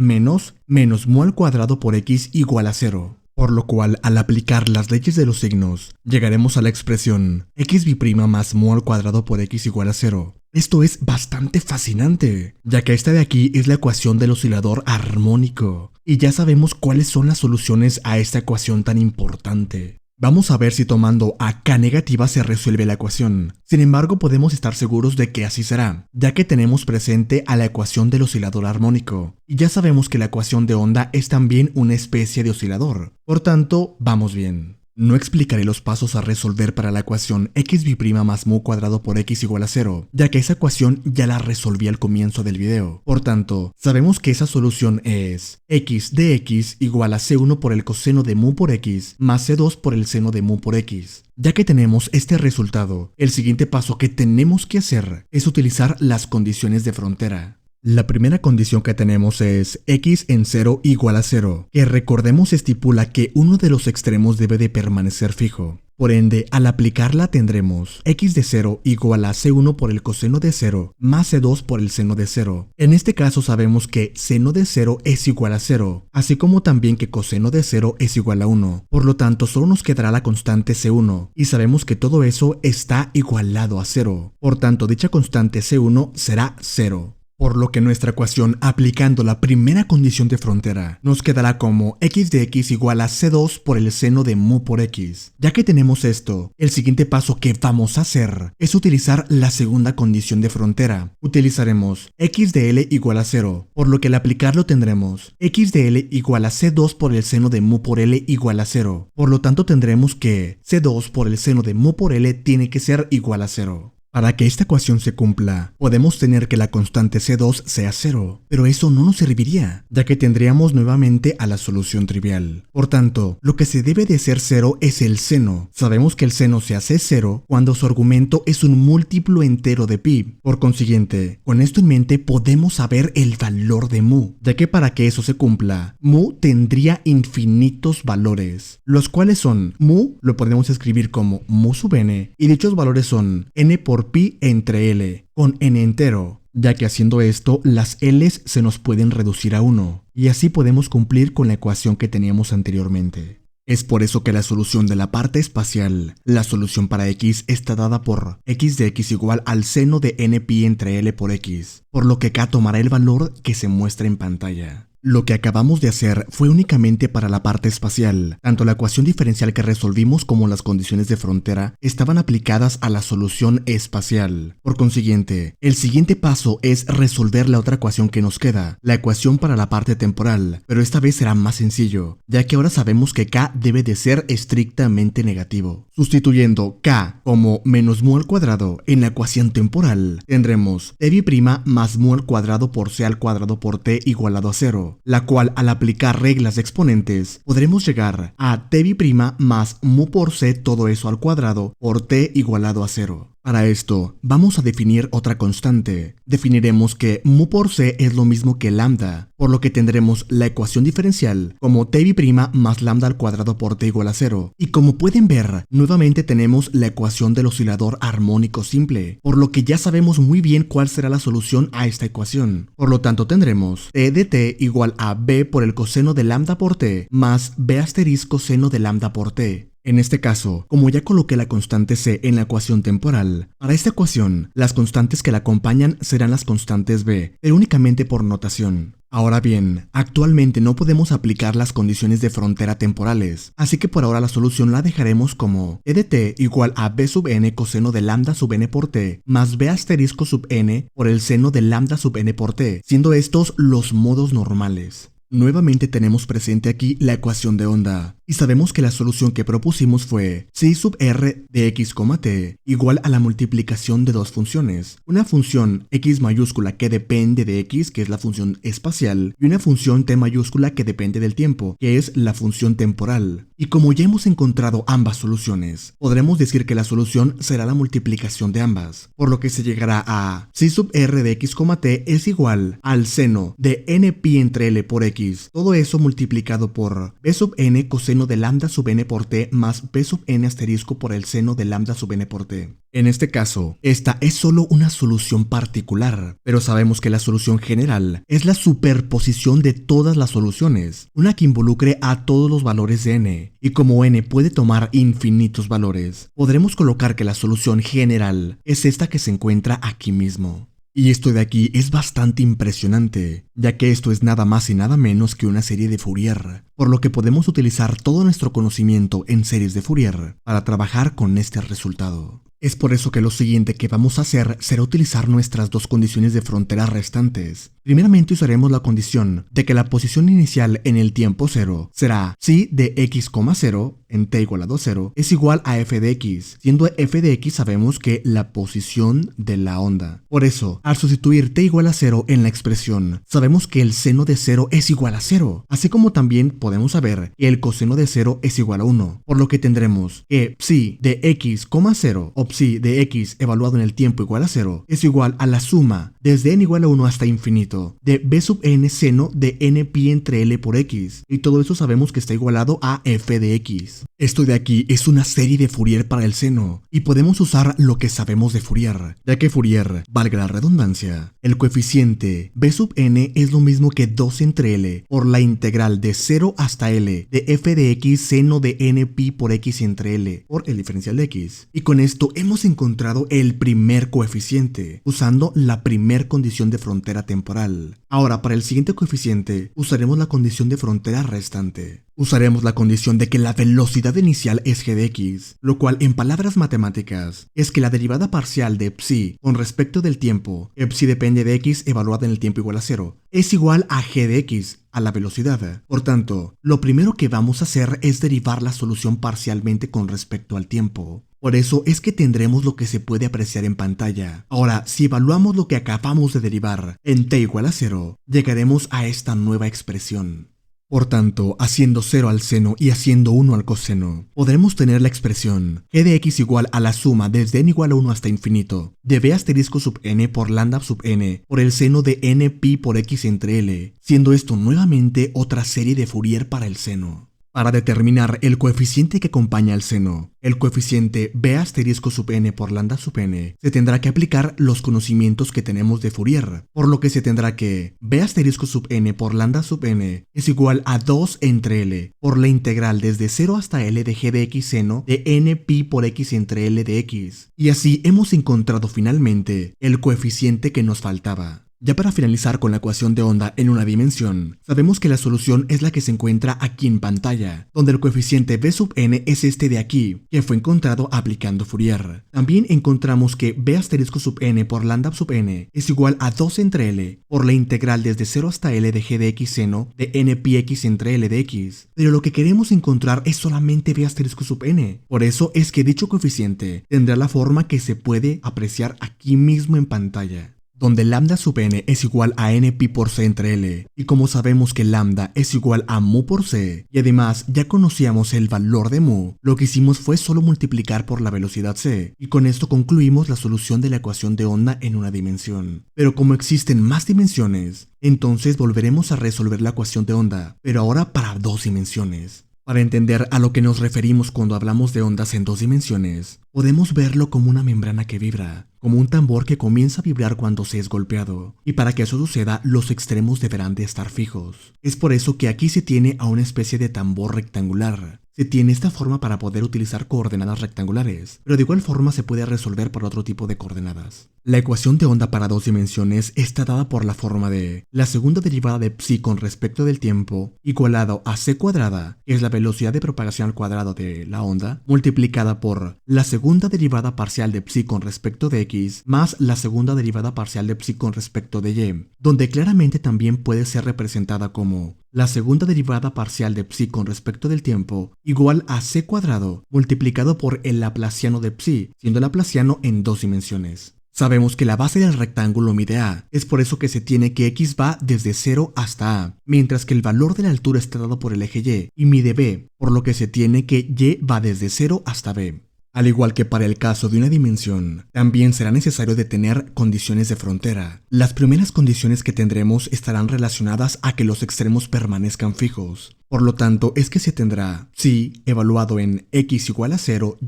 menos mu al cuadrado por x igual a 0. Por lo cual, al aplicar las leyes de los signos, llegaremos a la expresión xy' más mu al cuadrado por x igual a 0. Esto es bastante fascinante, ya que esta de aquí es la ecuación del oscilador armónico, y ya sabemos cuáles son las soluciones a esta ecuación tan importante. Vamos a ver si tomando a k negativa se resuelve la ecuación. Sin embargo, podemos estar seguros de que así será, ya que tenemos presente a la ecuación del oscilador armónico, y ya sabemos que la ecuación de onda es también una especie de oscilador. Por tanto, vamos bien. No explicaré los pasos a resolver para la ecuación xy' más mu cuadrado por x igual a 0, ya que esa ecuación ya la resolví al comienzo del video. Por tanto, sabemos que esa solución es x de x igual a c1 por el coseno de mu por x más c2 por el seno de mu por x. Ya que tenemos este resultado, el siguiente paso que tenemos que hacer es utilizar las condiciones de frontera. La primera condición que tenemos es x en 0 igual a 0, que recordemos estipula que uno de los extremos debe de permanecer fijo. Por ende, al aplicarla tendremos x de 0 igual a c1 por el coseno de 0 más c2 por el seno de 0. En este caso sabemos que seno de 0 es igual a 0, así como también que coseno de 0 es igual a 1. Por lo tanto, solo nos quedará la constante c1, y sabemos que todo eso está igualado a 0. Por tanto, dicha constante c1 será 0. Por lo que nuestra ecuación, aplicando la primera condición de frontera, nos quedará como x de x igual a c2 por el seno de mu por x. Ya que tenemos esto, el siguiente paso que vamos a hacer es utilizar la segunda condición de frontera. Utilizaremos x de l igual a 0, por lo que al aplicarlo tendremos x de l igual a c2 por el seno de mu por l igual a 0. Por lo tanto tendremos que c2 por el seno de mu por l tiene que ser igual a 0. Para que esta ecuación se cumpla, podemos tener que la constante C2 sea 0, pero eso no nos serviría, ya que tendríamos nuevamente a la solución trivial. Por tanto, lo que se debe de ser 0 es el seno. Sabemos que el seno se hace 0 cuando su argumento es un múltiplo entero de pi. Por consiguiente, con esto en mente podemos saber el valor de mu, ya que para que eso se cumpla, mu tendría infinitos valores, los cuales son mu, lo podemos escribir como mu sub n, y dichos valores son n por pi entre l, con n entero, ya que haciendo esto, las l's se nos pueden reducir a 1, y así podemos cumplir con la ecuación que teníamos anteriormente. Es por eso que la solución de la parte espacial, la solución para x, está dada por x de x igual al seno de n pi entre l por x, por lo que k tomará el valor que se muestra en pantalla. Lo que acabamos de hacer fue únicamente para la parte espacial. Tanto la ecuación diferencial que resolvimos como las condiciones de frontera estaban aplicadas a la solución espacial. Por consiguiente, el siguiente paso es resolver la otra ecuación que nos queda, la ecuación para la parte temporal, pero esta vez será más sencillo, ya que ahora sabemos que k debe de ser estrictamente negativo. Sustituyendo k como menos mu al cuadrado en la ecuación temporal, tendremos tby' más mu al cuadrado por c al cuadrado por t igualado a 0. La cual al aplicar reglas de exponentes podremos llegar a tby' más mu por c todo eso al cuadrado por t igualado a 0. Para esto, vamos a definir otra constante. Definiremos que mu por c es lo mismo que lambda, por lo que tendremos la ecuación diferencial como tby' más lambda al cuadrado por t igual a 0. Y como pueden ver, nuevamente tenemos la ecuación del oscilador armónico simple, por lo que ya sabemos muy bien cuál será la solución a esta ecuación. Por lo tanto tendremos t de t igual a b por el coseno de lambda por t más b asterisco seno de lambda por t. En este caso, como ya coloqué la constante c en la ecuación temporal, para esta ecuación, las constantes que la acompañan serán las constantes b, pero únicamente por notación. Ahora bien, actualmente no podemos aplicar las condiciones de frontera temporales, así que por ahora la solución la dejaremos como e de t igual a b sub n coseno de lambda sub n por t más b asterisco sub n por el seno de lambda sub n por t, siendo estos los modos normales. Nuevamente tenemos presente aquí la ecuación de onda, y sabemos que la solución que propusimos fue psi sub r de x, t igual a la multiplicación de dos funciones, una función x mayúscula que depende de x, que es la función espacial, y una función t mayúscula que depende del tiempo, que es la función temporal. Y como ya hemos encontrado ambas soluciones, podremos decir que la solución será la multiplicación de ambas, por lo que se llegará a psi sub r de x, t es igual al seno de n pi entre l por x, todo eso multiplicado por b sub n coseno coseno de lambda sub n por t más b sub n asterisco por el seno de lambda sub n por t. En este caso, esta es solo una solución particular, pero sabemos que la solución general es la superposición de todas las soluciones, una que involucre a todos los valores de n, y como n puede tomar infinitos valores, podremos colocar que la solución general es esta que se encuentra aquí mismo. Y esto de aquí es bastante impresionante, ya que esto es nada más y nada menos que una serie de Fourier, por lo que podemos utilizar todo nuestro conocimiento en series de Fourier para trabajar con este resultado. Es por eso que lo siguiente que vamos a hacer será utilizar nuestras dos condiciones de frontera restantes. Primeramente usaremos la condición de que la posición inicial en el tiempo 0 será psi de x, 0 en t igual a 2, 0 es igual a f de x, siendo f de x sabemos que la posición de la onda. Por eso, al sustituir t igual a 0 en la expresión, sabemos que el seno de 0 es igual a 0, así como también podemos saber que el coseno de 0 es igual a 1, por lo que tendremos que psi de x, 0 o psi de x evaluado en el tiempo igual a 0 es igual a la suma desde n igual a 1 hasta infinito de b sub n seno de n pi entre L por x, y todo eso sabemos que está igualado a f de x. Esto de aquí es una serie de Fourier para el seno, y podemos usar lo que sabemos de Fourier, ya que Fourier, valga la redundancia, el coeficiente b sub n es lo mismo que 2 entre L por la integral de 0 hasta L de f de x seno de n pi por x entre L por el diferencial de x. Y con esto hemos encontrado el primer coeficiente, usando la primer condición de frontera temporal. Ahora, para el siguiente coeficiente, usaremos la condición de frontera restante. Usaremos la condición de que la velocidad inicial es g de x, lo cual en palabras matemáticas es que la derivada parcial de psi con respecto del tiempo, psi depende de x evaluada en el tiempo igual a 0, es igual a g de x, a la velocidad. Por tanto, lo primero que vamos a hacer es derivar la solución parcialmente con respecto al tiempo. Por eso es que tendremos lo que se puede apreciar en pantalla. Ahora, si evaluamos lo que acabamos de derivar en t igual a 0, llegaremos a esta nueva expresión. Por tanto, haciendo 0 al seno y haciendo 1 al coseno, podremos tener la expresión g de x igual a la suma desde n igual a 1 hasta infinito de b asterisco sub n por lambda sub n por el seno de n pi por x entre L, siendo esto nuevamente otra serie de Fourier para el seno. Para determinar el coeficiente que acompaña al seno, el coeficiente b asterisco sub n por lambda sub n, se tendrá que aplicar los conocimientos que tenemos de Fourier, por lo que se tendrá que b asterisco sub n por lambda sub n es igual a 2 entre L por la integral desde 0 hasta L de g de x seno de n pi por x entre L de x. Y así hemos encontrado finalmente el coeficiente que nos faltaba. Ya para finalizar con la ecuación de onda en una dimensión, sabemos que la solución es la que se encuentra aquí en pantalla, donde el coeficiente b sub n es este de aquí, que fue encontrado aplicando Fourier. También encontramos que b asterisco sub n por lambda sub n es igual a 2 entre L por la integral desde 0 hasta L de g de x seno de n pi x entre L de x. Pero lo que queremos encontrar es solamente b asterisco sub n. Por eso es que dicho coeficiente tendrá la forma que se puede apreciar aquí mismo en pantalla, donde lambda sub n es igual a n pi por c entre L, y como sabemos que lambda es igual a mu por c, y además ya conocíamos el valor de mu, lo que hicimos fue solo multiplicar por la velocidad c, y con esto concluimos la solución de la ecuación de onda en una dimensión. Pero como existen más dimensiones, entonces volveremos a resolver la ecuación de onda, pero ahora para 2 dimensiones. Para entender a lo que nos referimos cuando hablamos de ondas en 2 dimensiones, podemos verlo como una membrana que vibra, como un tambor que comienza a vibrar cuando se es golpeado, y para que eso suceda, los extremos deberán de estar fijos. Es por eso que aquí se tiene a una especie de tambor rectangular. Se tiene esta forma para poder utilizar coordenadas rectangulares, pero de igual forma se puede resolver por otro tipo de coordenadas. La ecuación de onda para 2 dimensiones está dada por la forma de la segunda derivada de psi con respecto del tiempo igualado a c cuadrada, que es la velocidad de propagación al cuadrado de la onda, multiplicada por la segunda derivada parcial de psi con respecto de x más la segunda derivada parcial de psi con respecto de y, donde claramente también puede ser representada como la segunda derivada parcial de psi con respecto del tiempo igual a c cuadrado multiplicado por el laplaciano de psi, siendo el laplaciano en 2 dimensiones. Sabemos que la base del rectángulo mide a, es por eso que se tiene que x va desde 0 hasta a, mientras que el valor de la altura está dado por el eje y mide b, por lo que se tiene que y va desde 0 hasta b. Al igual que para el caso de una dimensión, también será necesario detener condiciones de frontera. Las primeras condiciones que tendremos estarán relacionadas a que los extremos permanezcan fijos. Por lo tanto, es que se tendrá psi evaluado en x igual a 0, y,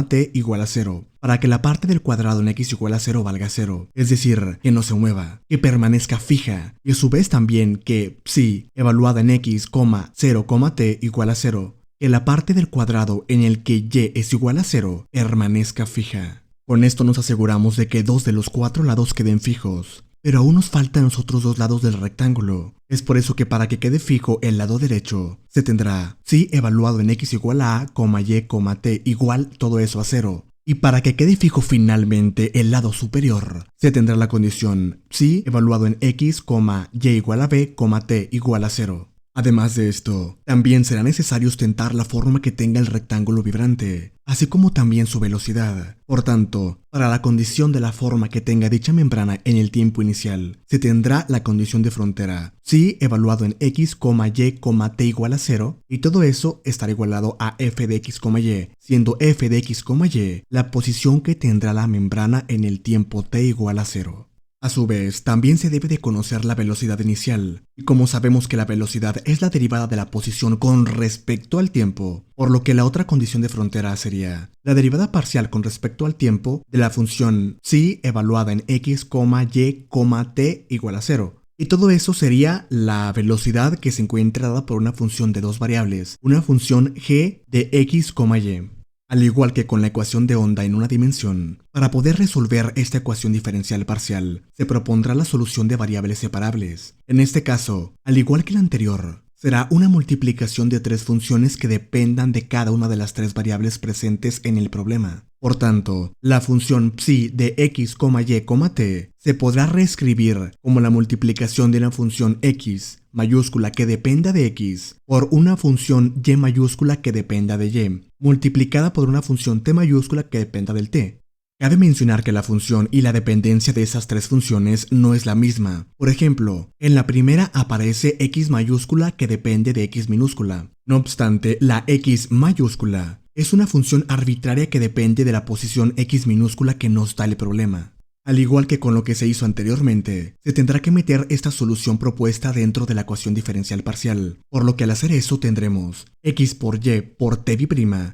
t igual a 0, para que la parte del cuadrado en x igual a 0 valga 0, es decir, que no se mueva, que permanezca fija, y a su vez también que psi evaluada en x, 0, t igual a 0, que la parte del cuadrado en el que y es igual a 0 permanezca fija. Con esto nos aseguramos de que 2 de los 4 lados queden fijos, pero aún nos faltan los otros 2 lados del rectángulo. Es por eso que para que quede fijo el lado derecho, se tendrá psi evaluado en x igual a, y, t igual todo eso a 0. Y para que quede fijo finalmente el lado superior, se tendrá la condición psi evaluado en x, y igual a b, t igual a 0. Además de esto, también será necesario ostentar la forma que tenga el rectángulo vibrante, así como también su velocidad. Por tanto, para la condición de la forma que tenga dicha membrana en el tiempo inicial, se tendrá la condición de frontera psi evaluado en x, y, t igual a 0, y todo eso estará igualado a f de x, y, siendo f de x, y la posición que tendrá la membrana en el tiempo t igual a 0. A su vez, también se debe de conocer la velocidad inicial, y como sabemos que la velocidad es la derivada de la posición con respecto al tiempo, por lo que la otra condición de frontera sería la derivada parcial con respecto al tiempo de la función psi evaluada en x, y, t igual a 0. Y todo eso sería la velocidad que se encuentra dada por una función de dos variables, una función g de x, y. Al igual que con la ecuación de onda en una dimensión, para poder resolver esta ecuación diferencial parcial, se propondrá la solución de variables separables. En este caso, al igual que la anterior, será una multiplicación de tres funciones que dependan de cada una de las tres variables presentes en el problema. Por tanto, la función psi de x, y, t se podrá reescribir como la multiplicación de una función x mayúscula que dependa de x por una función y mayúscula que dependa de y, multiplicada por una función t mayúscula que dependa del t. Cabe mencionar que la función y la dependencia de esas tres funciones no es la misma. Por ejemplo, en la primera aparece x mayúscula que depende de x minúscula. No obstante, la x mayúscula es una función arbitraria que depende de la posición x minúscula que nos da el problema. Al igual que con lo que se hizo anteriormente, se tendrá que meter esta solución propuesta dentro de la ecuación diferencial parcial, por lo que al hacer eso tendremos x por y por t'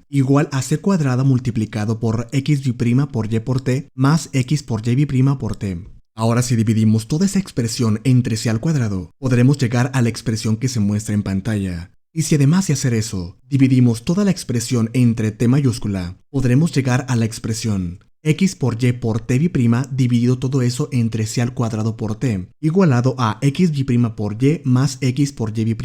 igual a c cuadrada multiplicado por xy por y por t más x por y por t. Ahora si dividimos toda esa expresión entre c al cuadrado, podremos llegar a la expresión que se muestra en pantalla. Y si además de hacer eso, dividimos toda la expresión entre t mayúscula, podremos llegar a la expresión x por y por t' dividido todo eso entre c al cuadrado por t, igualado a xy por y más x por y'.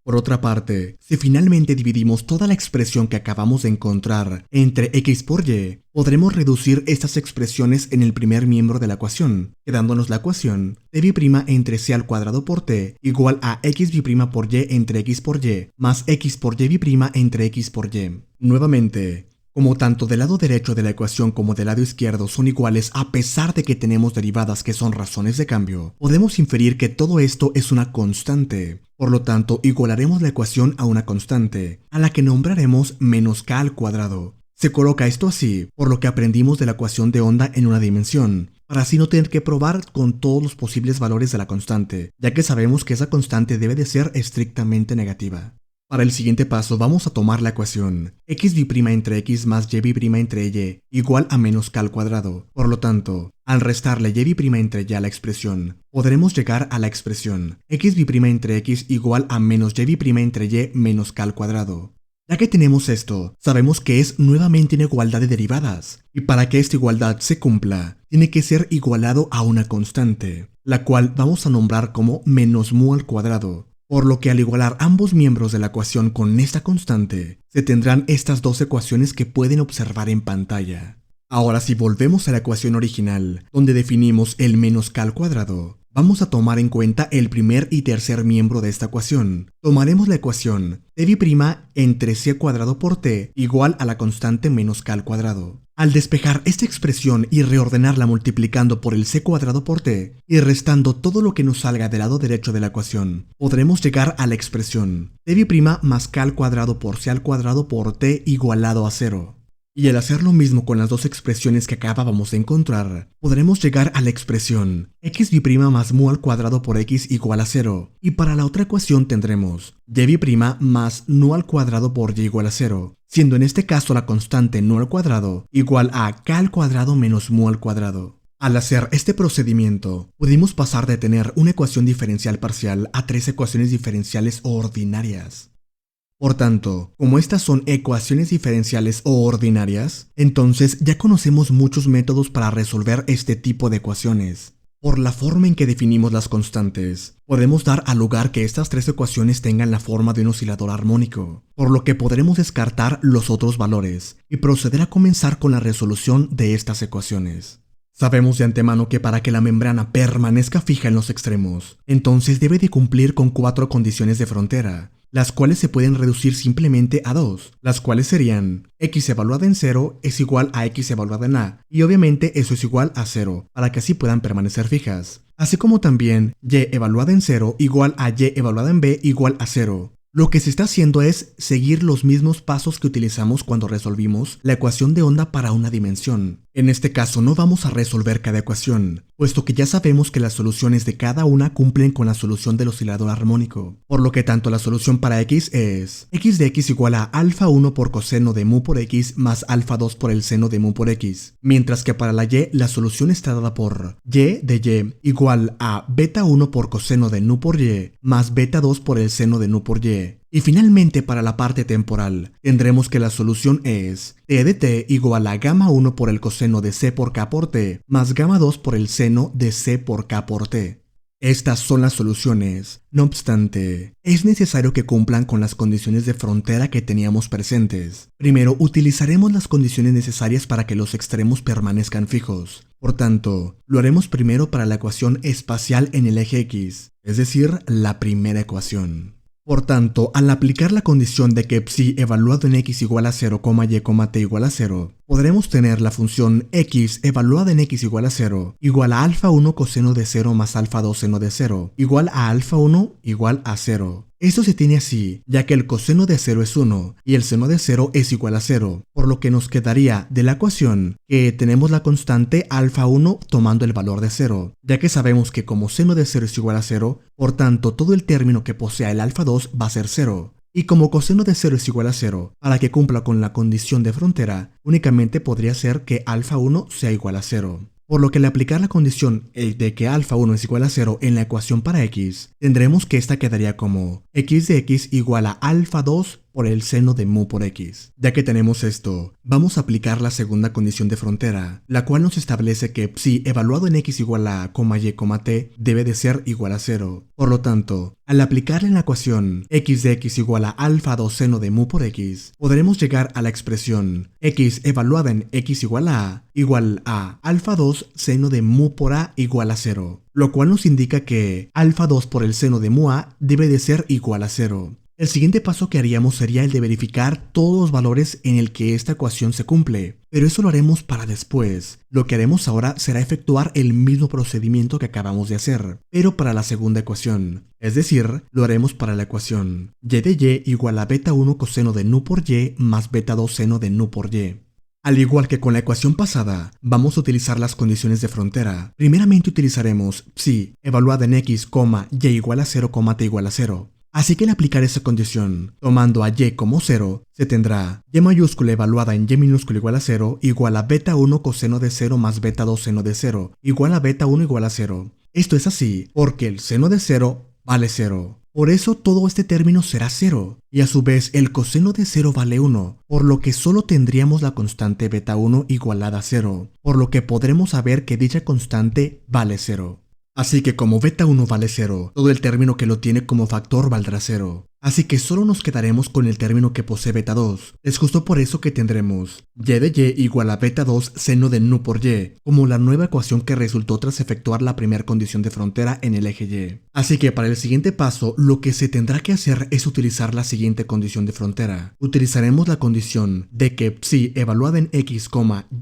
Por otra parte, si finalmente dividimos toda la expresión que acabamos de encontrar entre x por y, podremos reducir estas expresiones en el primer miembro de la ecuación, quedándonos la ecuación t' entre c al cuadrado por t igual a xy por y entre x por y más x por y' entre x por y. Nuevamente, como tanto del lado derecho de la ecuación como del lado izquierdo son iguales a pesar de que tenemos derivadas que son razones de cambio, podemos inferir que todo esto es una constante. Por lo tanto, igualaremos la ecuación a una constante, a la que nombraremos menos k al cuadrado. Se coloca esto así, por lo que aprendimos de la ecuación de onda en una dimensión, para así no tener que probar con todos los posibles valores de la constante, ya que sabemos que esa constante debe de ser estrictamente negativa. Para el siguiente paso vamos a tomar la ecuación xy' entre x más y' entre y igual a menos k al cuadrado. Por lo tanto, al restarle y' entre y a la expresión, podremos llegar a la expresión xy' entre x igual a menos y' entre y menos k al cuadrado. Ya que tenemos esto, sabemos que es nuevamente una igualdad de derivadas, y para que esta igualdad se cumpla, tiene que ser igualado a una constante, la cual vamos a nombrar como menos mu al cuadrado. Por lo que al igualar ambos miembros de la ecuación con esta constante, se tendrán estas dos ecuaciones que pueden observar en pantalla. Ahora si volvemos a la ecuación original, donde definimos el menos k al cuadrado, vamos a tomar en cuenta el primer y tercer miembro de esta ecuación. Tomaremos la ecuación t' entre c cuadrado por t igual a la constante menos k al cuadrado. Al despejar esta expresión y reordenarla multiplicando por el c cuadrado por t y restando todo lo que nos salga del lado derecho de la ecuación, podremos llegar a la expresión t' más k al cuadrado por c al cuadrado por t igualado a 0. Y al hacer lo mismo con las dos expresiones que acabábamos de encontrar, podremos llegar a la expresión x'b' más mu al cuadrado por x igual a 0. Y para la otra ecuación tendremos y'b' más nu al cuadrado por y igual a 0, siendo en este caso la constante nu al cuadrado igual a k al cuadrado menos mu al cuadrado. Al hacer este procedimiento, pudimos pasar de tener una ecuación diferencial parcial a 3 ecuaciones diferenciales ordinarias. Por tanto, como estas son ecuaciones diferenciales o ordinarias, entonces ya conocemos muchos métodos para resolver este tipo de ecuaciones. Por la forma en que definimos las constantes, podemos dar al lugar que estas 3 ecuaciones tengan la forma de un oscilador armónico, por lo que podremos descartar los otros valores y proceder a comenzar con la resolución de estas ecuaciones. Sabemos de antemano que para que la membrana permanezca fija en los extremos, entonces debe de cumplir con 4 condiciones de frontera, las cuales se pueden reducir simplemente a 2, las cuales serían x evaluada en 0 es igual a x evaluada en a, y obviamente eso es igual a 0, para que así puedan permanecer fijas, así como también y evaluada en 0 igual a y evaluada en b igual a 0. Lo que se está haciendo es seguir los mismos pasos que utilizamos cuando resolvimos la ecuación de onda para una dimensión. En este caso no vamos a resolver cada ecuación, puesto que ya sabemos que las soluciones de cada una cumplen con la solución del oscilador armónico, por lo que tanto la solución para x es x de x igual a alfa 1 por coseno de mu por x más alfa 2 por el seno de mu por x, mientras que para la y la solución está dada por y de y igual a beta 1 por coseno de nu por y más beta 2 por el seno de nu por y. Y finalmente para la parte temporal, tendremos que la solución es t de t igual a gamma 1 por el coseno de c por k por t más gamma 2 por el seno de c por k por t. Estas son las soluciones. No obstante, es necesario que cumplan con las condiciones de frontera que teníamos presentes. Primero, utilizaremos las condiciones necesarias para que los extremos permanezcan fijos. Por tanto, lo haremos primero para la ecuación espacial en el eje x, es decir, la primera ecuación. Por tanto, al aplicar la condición de que psi evaluado en x igual a 0, y, t igual a 0, podremos tener la función x evaluada en x igual a 0 igual a alfa 1 coseno de 0 más alfa 2 seno de 0 igual a alfa 1 igual a 0. Esto se tiene así, ya que el coseno de 0 es 1 y el seno de 0 es igual a 0, por lo que nos quedaría de la ecuación que tenemos la constante alfa 1 tomando el valor de 0, ya que sabemos que como seno de 0 es igual a 0, por tanto todo el término que posea el alfa 2 va a ser 0. Y como coseno de 0 es igual a 0, para que cumpla con la condición de frontera, únicamente podría ser que alfa 1 sea igual a 0. Por lo que al aplicar la condición de que alfa 1 es igual a 0 en la ecuación para x, tendremos que esta quedaría como x de x igual a alfa 2 por el seno de mu por x. Ya que tenemos esto, vamos a aplicar la segunda condición de frontera, la cual nos establece que psi evaluado en x igual a y, t debe de ser igual a 0. Por lo tanto, al aplicarle en la ecuación x de x igual a alfa 2 seno de mu por x, podremos llegar a la expresión x evaluada en x igual a alfa 2 seno de mu por a igual a 0, lo cual nos indica que alfa 2 por el seno de mu a debe de ser igual a 0. El siguiente paso que haríamos sería el de verificar todos los valores en el que esta ecuación se cumple, pero eso lo haremos para después. Lo que haremos ahora será efectuar el mismo procedimiento que acabamos de hacer, pero para la segunda ecuación. Es decir, lo haremos para la ecuación y de y igual a beta 1 coseno de nu por y más beta 2 seno de nu por y. Al igual que con la ecuación pasada, vamos a utilizar las condiciones de frontera. Primeramente utilizaremos psi evaluada en x, y igual a 0, t igual a 0. Así que al aplicar esa condición, tomando a y como 0, se tendrá y mayúscula evaluada en y minúscula igual a 0 igual a beta 1 coseno de 0 más beta 2 seno de 0 igual a beta 1 igual a 0. Esto es así porque el seno de 0 vale 0. Por eso todo este término será 0, y a su vez el coseno de 0 vale 1, por lo que solo tendríamos la constante beta 1 igualada a 0, por lo que podremos saber que dicha constante vale 0. Así que como beta 1 vale 0, todo el término que lo tiene como factor valdrá 0. Así que solo nos quedaremos con el término que posee beta 2. Es justo por eso que tendremos y de y igual a beta 2 seno de nu por y, como la nueva ecuación que resultó tras efectuar la primera condición de frontera en el eje y. Así que para el siguiente paso, lo que se tendrá que hacer es utilizar la siguiente condición de frontera. Utilizaremos la condición de que psi evaluada en x,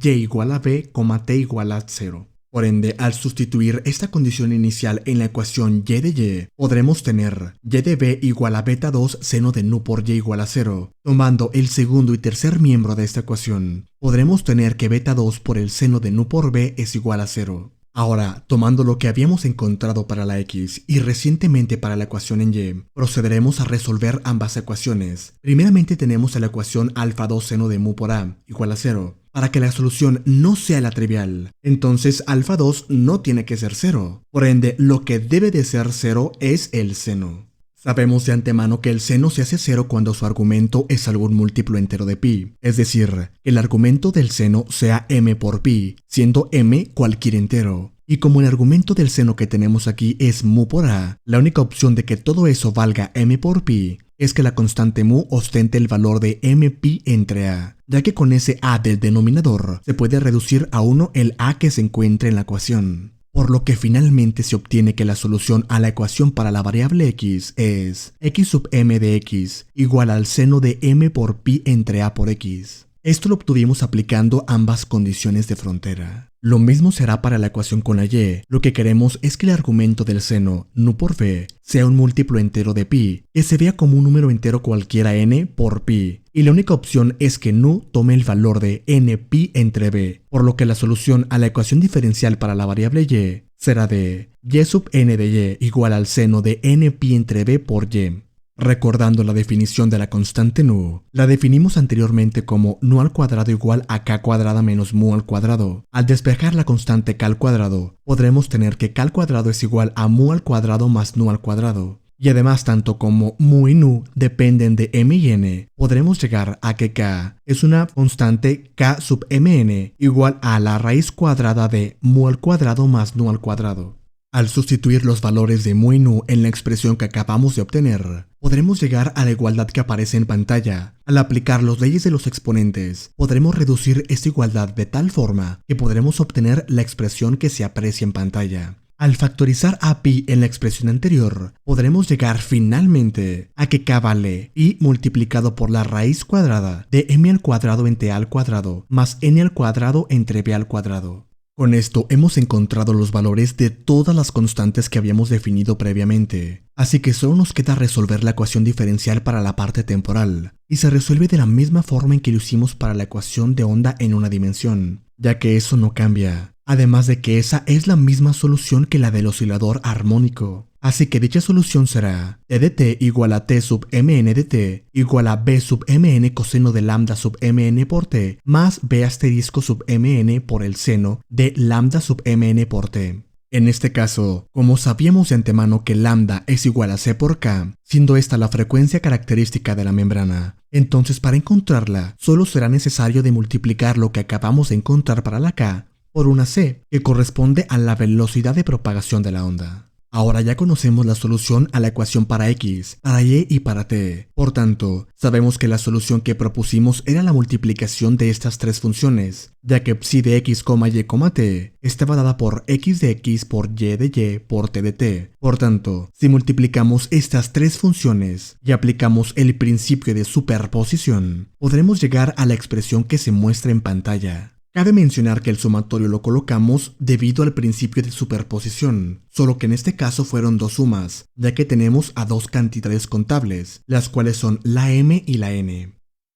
y igual a b, t igual a 0. Por ende, al sustituir esta condición inicial en la ecuación y de y, podremos tener y de b igual a beta 2 seno de nu por y igual a 0. Tomando el segundo y tercer miembro de esta ecuación, podremos tener que beta 2 por el seno de nu por b es igual a 0. Ahora, tomando lo que habíamos encontrado para la x y recientemente para la ecuación en y, procederemos a resolver ambas ecuaciones. Primeramente tenemos la ecuación alfa 2 seno de mu por a igual a 0. Para que la solución no sea la trivial, entonces alfa 2 no tiene que ser 0. Por ende, lo que debe de ser 0 es el seno. Sabemos de antemano que el seno se hace 0 cuando su argumento es algún múltiplo entero de pi, es decir, que el argumento del seno sea m por pi, siendo m cualquier entero. Y como el argumento del seno que tenemos aquí es mu por a, la única opción de que todo eso valga m por pi es que la constante mu ostente el valor de m pi entre a, ya que con ese a del denominador se puede reducir a 1 el a que se encuentra en la ecuación. Por lo que finalmente se obtiene que la solución a la ecuación para la variable x es x sub m de x igual al seno de m por pi entre a por x. Esto lo obtuvimos aplicando ambas condiciones de frontera. Lo mismo será para la ecuación con la y. Lo que queremos es que el argumento del seno nu por v sea un múltiplo entero de pi, que se vea como un número entero cualquiera n por pi. Y la única opción es que nu tome el valor de n pi entre b, por lo que la solución a la ecuación diferencial para la variable y será de y sub n de y igual al seno de n pi entre b por y. Recordando la definición de la constante nu, la definimos anteriormente como nu al cuadrado igual a k cuadrada menos mu al cuadrado. Al despejar la constante k al cuadrado, podremos tener que k al cuadrado es igual a mu al cuadrado más nu al cuadrado. Y además, tanto como mu y nu dependen de m y n, podremos llegar a que k es una constante k sub mn igual a la raíz cuadrada de mu al cuadrado más nu al cuadrado. Al sustituir los valores de mu y nu en la expresión que acabamos de obtener, podremos llegar a la igualdad que aparece en pantalla. Al aplicar las leyes de los exponentes, podremos reducir esta igualdad de tal forma que podremos obtener la expresión que se aprecia en pantalla. Al factorizar a pi en la expresión anterior, podremos llegar finalmente a que k vale pi multiplicado por la raíz cuadrada de m al cuadrado entre a al cuadrado más n al cuadrado entre b al cuadrado. Con esto hemos encontrado los valores de todas las constantes que habíamos definido previamente, así que solo nos queda resolver la ecuación diferencial para la parte temporal, y se resuelve de la misma forma en que lo hicimos para la ecuación de onda en una dimensión, ya que eso no cambia, además de que esa es la misma solución que la del oscilador armónico. Así que dicha solución será t de t igual a t sub mn de t igual a b sub mn coseno de lambda sub mn por t más b asterisco sub mn por el seno de lambda sub mn por t. En este caso, como sabíamos de antemano que lambda es igual a c por k, siendo esta la frecuencia característica de la membrana, entonces para encontrarla solo será necesario de multiplicar lo que acabamos de encontrar para la k por una c, que corresponde a la velocidad de propagación de la onda. Ahora ya conocemos la solución a la ecuación para x, para y y para t. Por tanto, sabemos que la solución que propusimos era la multiplicación de estas tres funciones, ya que psi de x, y, t estaba dada por x de x por y de y por t de t. Por tanto, si multiplicamos estas tres funciones y aplicamos el principio de superposición, podremos llegar a la expresión que se muestra en pantalla. Cabe mencionar que el sumatorio lo colocamos debido al principio de superposición, solo que en este caso fueron dos sumas, ya que tenemos a dos cantidades contables, las cuales son la m y la n.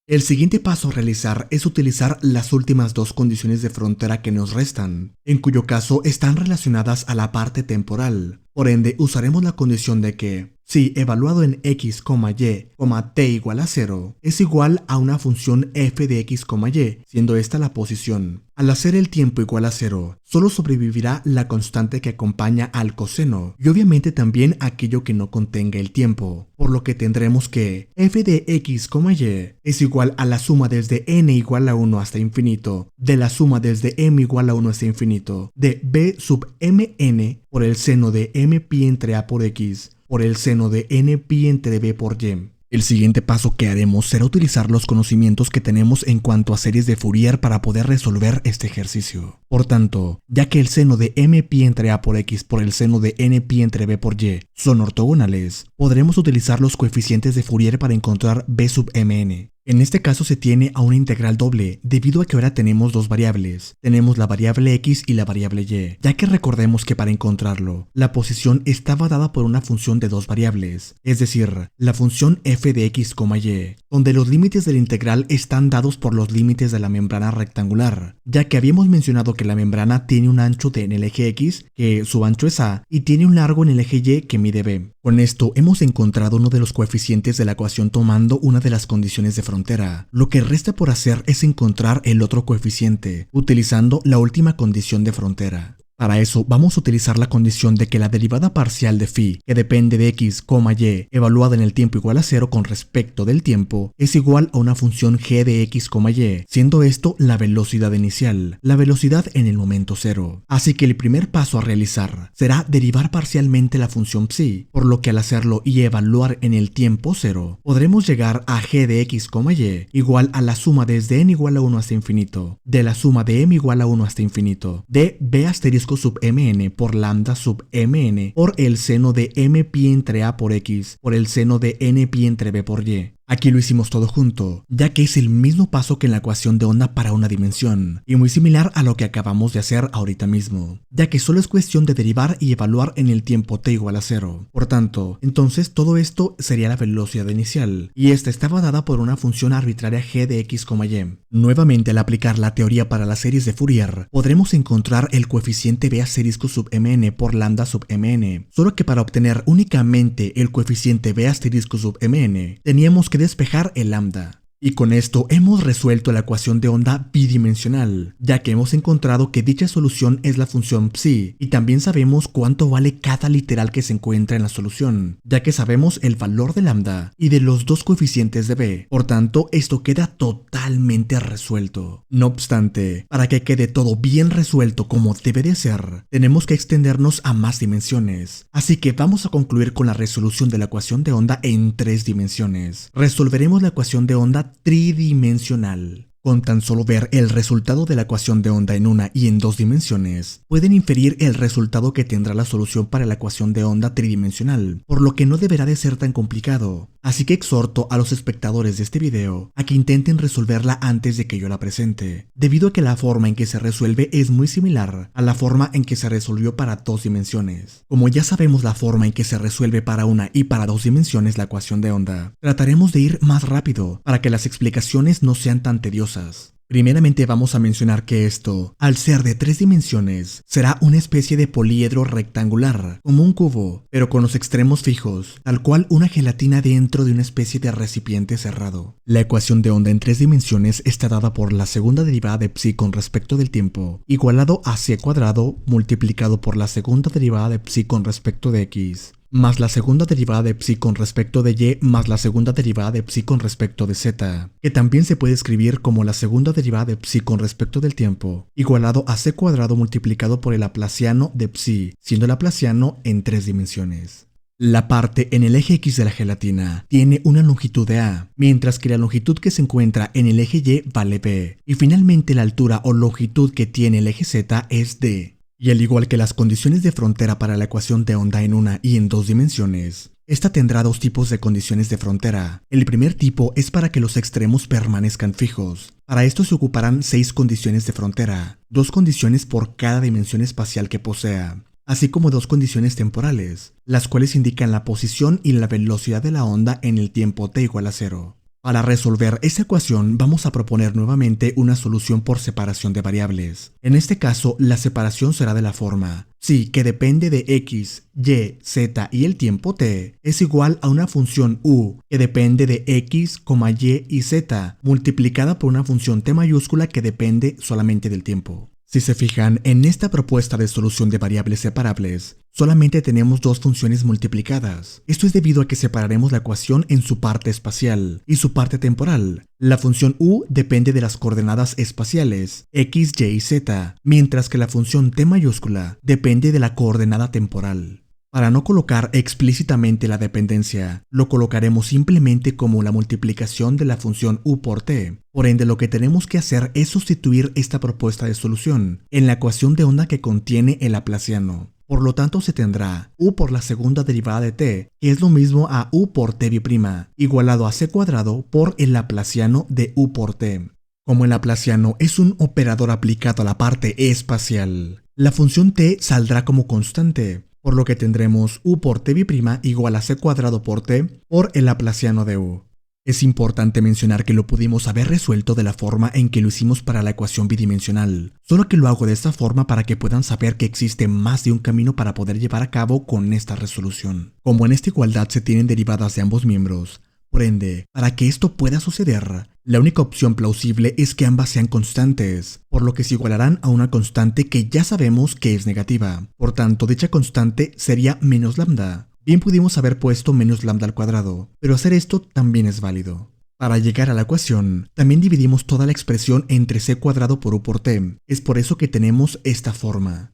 El siguiente paso a realizar es utilizar las últimas dos condiciones de frontera que nos restan, en cuyo caso están relacionadas a la parte temporal. Por ende, usaremos la condición de que si evaluado en x, y, t igual a 0, es igual a una función f de x, y, siendo esta la posición. Al hacer el tiempo igual a 0, solo sobrevivirá la constante que acompaña al coseno, y obviamente también aquello que no contenga el tiempo, por lo que tendremos que f de x, y es igual a la suma desde n igual a 1 hasta infinito, de la suma desde m igual a 1 hasta infinito, de b sub mn por el seno de m pi entre a por x, por el seno de n pi entre b por y. El siguiente paso que haremos será utilizar los conocimientos que tenemos en cuanto a series de Fourier para poder resolver este ejercicio. Por tanto, ya que el seno de m pi entre a por x por el seno de n pi entre b por y son ortogonales, podremos utilizar los coeficientes de Fourier para encontrar b sub mn. En este caso se tiene a una integral doble, debido a que ahora tenemos dos variables. Tenemos la variable x y la variable y, ya que recordemos que para encontrarlo, la posición estaba dada por una función de dos variables, es decir, la función f de x, y, donde los límites del integral están dados por los límites de la membrana rectangular, ya que habíamos mencionado que la membrana tiene un ancho en el eje X, que su ancho es A, y tiene un largo en el eje Y que mide B. Con esto hemos encontrado uno de los coeficientes de la ecuación tomando una de las condiciones de frontera. Lo que resta por hacer es encontrar el otro coeficiente, utilizando la última condición de frontera. Para eso vamos a utilizar la condición de que la derivada parcial de phi, que depende de x, y, evaluada en el tiempo igual a 0 con respecto del tiempo, es igual a una función g de x, y, siendo esto la velocidad inicial, la velocidad en el momento 0. Así que el primer paso a realizar será derivar parcialmente la función psi, por lo que al hacerlo y evaluar en el tiempo 0, podremos llegar a g de x, y igual a la suma desde n igual a 1 hasta infinito, de la suma de m igual a 1 hasta infinito, de b asterisco sub mn por lambda sub mn por el seno de m pi entre a por x por el seno de n pi entre b por y. Aquí lo hicimos todo junto, ya que es el mismo paso que en la ecuación de onda para una dimensión, y muy similar a lo que acabamos de hacer ahorita mismo, ya que solo es cuestión de derivar y evaluar en el tiempo t igual a 0. Por tanto, entonces todo esto sería la velocidad inicial, y esta estaba dada por una función arbitraria g de x, y. Nuevamente, al aplicar la teoría para las series de Fourier, podremos encontrar el coeficiente b asterisco sub mn por lambda sub mn, solo que para obtener únicamente el coeficiente b asterisco sub mn, teníamos que despejar el lambda. Y con esto hemos resuelto la ecuación de onda bidimensional, ya que hemos encontrado que dicha solución es la función psi, y también sabemos cuánto vale cada literal que se encuentra en la solución, ya que sabemos el valor de lambda y de los dos coeficientes de b. Por tanto, esto queda totalmente resuelto. No obstante, para que quede todo bien resuelto como debe de ser, tenemos que extendernos a más dimensiones. Así que vamos a concluir con la resolución de la ecuación de onda en 3 dimensiones. Resolveremos la ecuación de onda tridimensional. Con tan solo ver el resultado de la ecuación de onda en una y en 2 dimensiones, pueden inferir el resultado que tendrá la solución para la ecuación de onda tridimensional, por lo que no deberá de ser tan complicado. Así que exhorto a los espectadores de este video a que intenten resolverla antes de que yo la presente, debido a que la forma en que se resuelve es muy similar a la forma en que se resolvió para 2 dimensiones. Como ya sabemos la forma en que se resuelve para una y para 2 dimensiones la ecuación de onda, trataremos de ir más rápido para que las explicaciones no sean tan tediosas. Primeramente vamos a mencionar que esto, al ser de 3 dimensiones, será una especie de poliedro rectangular, como un cubo, pero con los extremos fijos, tal cual una gelatina dentro de una especie de recipiente cerrado. La ecuación de onda en 3 dimensiones está dada por la segunda derivada de psi con respecto del tiempo, igualado a c cuadrado multiplicado por la segunda derivada de psi con respecto de x, más la segunda derivada de psi con respecto de y más la segunda derivada de psi con respecto de z, que también se puede escribir como la segunda derivada de psi con respecto del tiempo, igualado a c cuadrado multiplicado por el laplaciano de psi, siendo el laplaciano en 3 dimensiones. La parte en el eje X de la gelatina tiene una longitud de A, mientras que la longitud que se encuentra en el eje Y vale B, y finalmente la altura o longitud que tiene el eje Z es D. Y al igual que las condiciones de frontera para la ecuación de onda en una y en 2 dimensiones, esta tendrá 2 tipos de condiciones de frontera. El primer tipo es para que los extremos permanezcan fijos. Para esto se ocuparán 6 condiciones de frontera, 2 condiciones por cada dimensión espacial que posea, así como 2 condiciones temporales, las cuales indican la posición y la velocidad de la onda en el tiempo t igual a 0. Para resolver esta ecuación vamos a proponer nuevamente una solución por separación de variables. En este caso, la separación será de la forma psi, que depende de x, y, z y el tiempo t, es igual a una función u, que depende de x, y y z, multiplicada por una función t mayúscula que depende solamente del tiempo. Si se fijan, en esta propuesta de solución de variables separables, solamente tenemos 2 funciones multiplicadas. Esto es debido a que separaremos la ecuación en su parte espacial y su parte temporal. La función u depende de las coordenadas espaciales, x, y y z, mientras que la función t mayúscula depende de la coordenada temporal. Para no colocar explícitamente la dependencia, lo colocaremos simplemente como la multiplicación de la función u por t. Por ende, lo que tenemos que hacer es sustituir esta propuesta de solución en la ecuación de onda que contiene el laplaciano. Por lo tanto, se tendrá u por la segunda derivada de t, que es lo mismo a u por t b', igualado a c cuadrado por el laplaciano de u por t. Como el laplaciano es un operador aplicado a la parte espacial, la función t saldrá como constante, por lo que tendremos u por t b' igual a c cuadrado por t por el laplaciano de u. Es importante mencionar que lo pudimos haber resuelto de la forma en que lo hicimos para la ecuación bidimensional, solo que lo hago de esta forma para que puedan saber que existe más de un camino para poder llevar a cabo con esta resolución. Como en esta igualdad se tienen derivadas de ambos miembros, por ende, para que esto pueda suceder, la única opción plausible es que ambas sean constantes, por lo que se igualarán a una constante que ya sabemos que es negativa. Por tanto, dicha constante sería menos lambda. Bien pudimos haber puesto menos lambda al cuadrado, pero hacer esto también es válido. Para llegar a la ecuación, también dividimos toda la expresión entre c cuadrado por u por t. Es por eso que tenemos esta forma.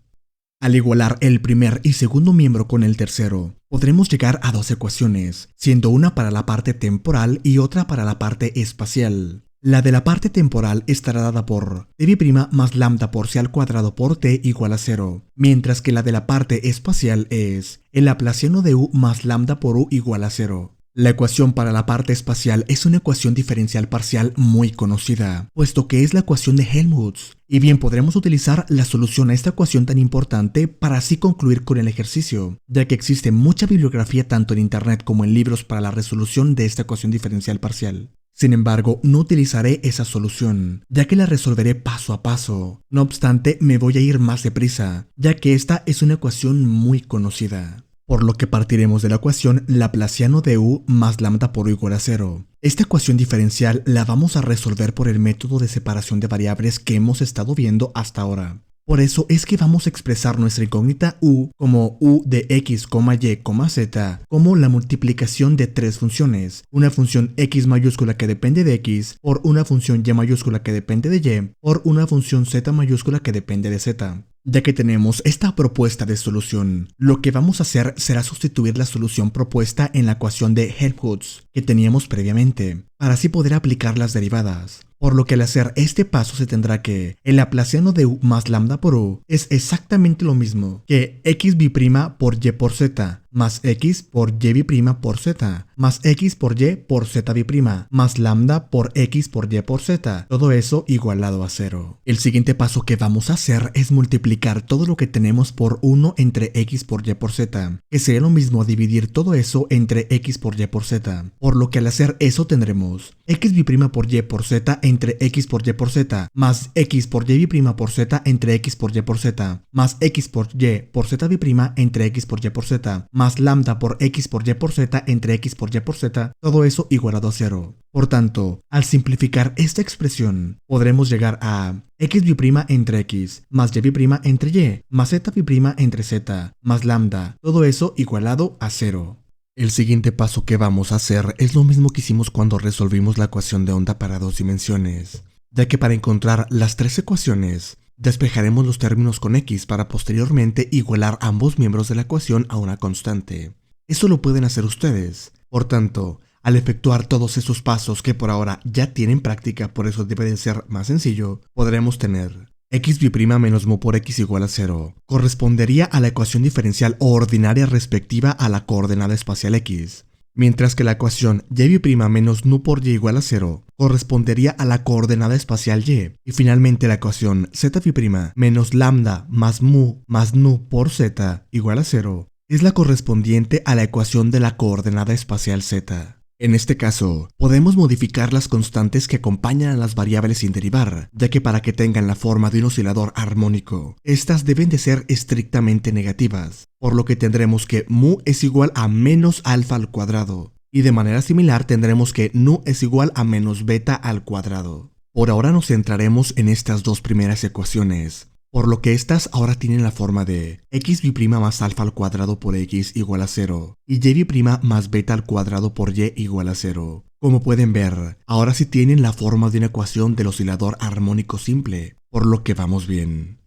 Al igualar el primer y segundo miembro con el tercero, podremos llegar a dos ecuaciones, siendo una para la parte temporal y otra para la parte espacial. La de la parte temporal estará dada por t' más lambda por c al cuadrado por t igual a 0, mientras que la de la parte espacial es el laplaciano de u más lambda por u igual a 0. La ecuación para la parte espacial es una ecuación diferencial parcial muy conocida, puesto que es la ecuación de Helmholtz, y bien podremos utilizar la solución a esta ecuación tan importante para así concluir con el ejercicio, ya que existe mucha bibliografía tanto en internet como en libros para la resolución de esta ecuación diferencial parcial. Sin embargo, no utilizaré esa solución, ya que la resolveré paso a paso. No obstante, me voy a ir más deprisa, ya que esta es una ecuación muy conocida. Por lo que partiremos de la ecuación laplaciano de u más lambda por u igual a 0. Esta ecuación diferencial la vamos a resolver por el método de separación de variables que hemos estado viendo hasta ahora. Por eso es que vamos a expresar nuestra incógnita u como u de x, y, z como la multiplicación de tres funciones, una función x mayúscula que depende de x por una función y mayúscula que depende de y por una función z mayúscula que depende de z. Ya que tenemos esta propuesta de solución, lo que vamos a hacer será sustituir la solución propuesta en la ecuación de Helmholtz que teníamos previamente, para así poder aplicar las derivadas. Por lo que al hacer este paso se tendrá que el laplaciano de u más lambda por u es exactamente lo mismo que xb' por y por z más x por y' por z más x por y por zb' más lambda por x por y por z, todo eso igualado a 0. El siguiente paso que vamos a hacer es multiplicar todo lo que tenemos por 1 entre x por y por z, que sería lo mismo dividir todo eso entre x por y por z, por lo que al hacer eso tendremos xb' por y por z entre x por y por z más x por y' por z entre x por y por z más x por y por zb' entre x por y por z más lambda por x por y por z entre x por y por z, todo eso igualado a 0. Por tanto, al simplificar esta expresión, podremos llegar a xb' entre x más y' entre y más zb' entre z más lambda, todo eso igualado a 0. El siguiente paso que vamos a hacer es lo mismo que hicimos cuando resolvimos la ecuación de onda para dos dimensiones, ya que para encontrar las tres ecuaciones, despejaremos los términos con x para posteriormente igualar ambos miembros de la ecuación a una constante. Eso lo pueden hacer ustedes. Por tanto, al efectuar todos esos pasos que por ahora ya tienen práctica, por eso debe de ser más sencillo, podremos tener xb' menos mu por x igual a 0 correspondería a la ecuación diferencial o ordinaria respectiva a la coordenada espacial x, mientras que la ecuación y' menos nu por y igual a 0 correspondería a la coordenada espacial y, y finalmente la ecuación z'b' menos lambda más mu más nu por z igual a 0 es la correspondiente a la ecuación de la coordenada espacial z. En este caso, podemos modificar las constantes que acompañan a las variables sin derivar, ya que para que tengan la forma de un oscilador armónico, estas deben de ser estrictamente negativas, por lo que tendremos que mu es igual a menos alfa al cuadrado, y de manera similar tendremos que nu es igual a menos beta al cuadrado. Por ahora nos centraremos en estas dos primeras ecuaciones, por lo que estas ahora tienen la forma de xb' más alfa al cuadrado por x igual a 0 y y' más beta al cuadrado por y igual a 0. Como pueden ver, ahora sí tienen la forma de una ecuación del oscilador armónico simple, por lo que vamos bien.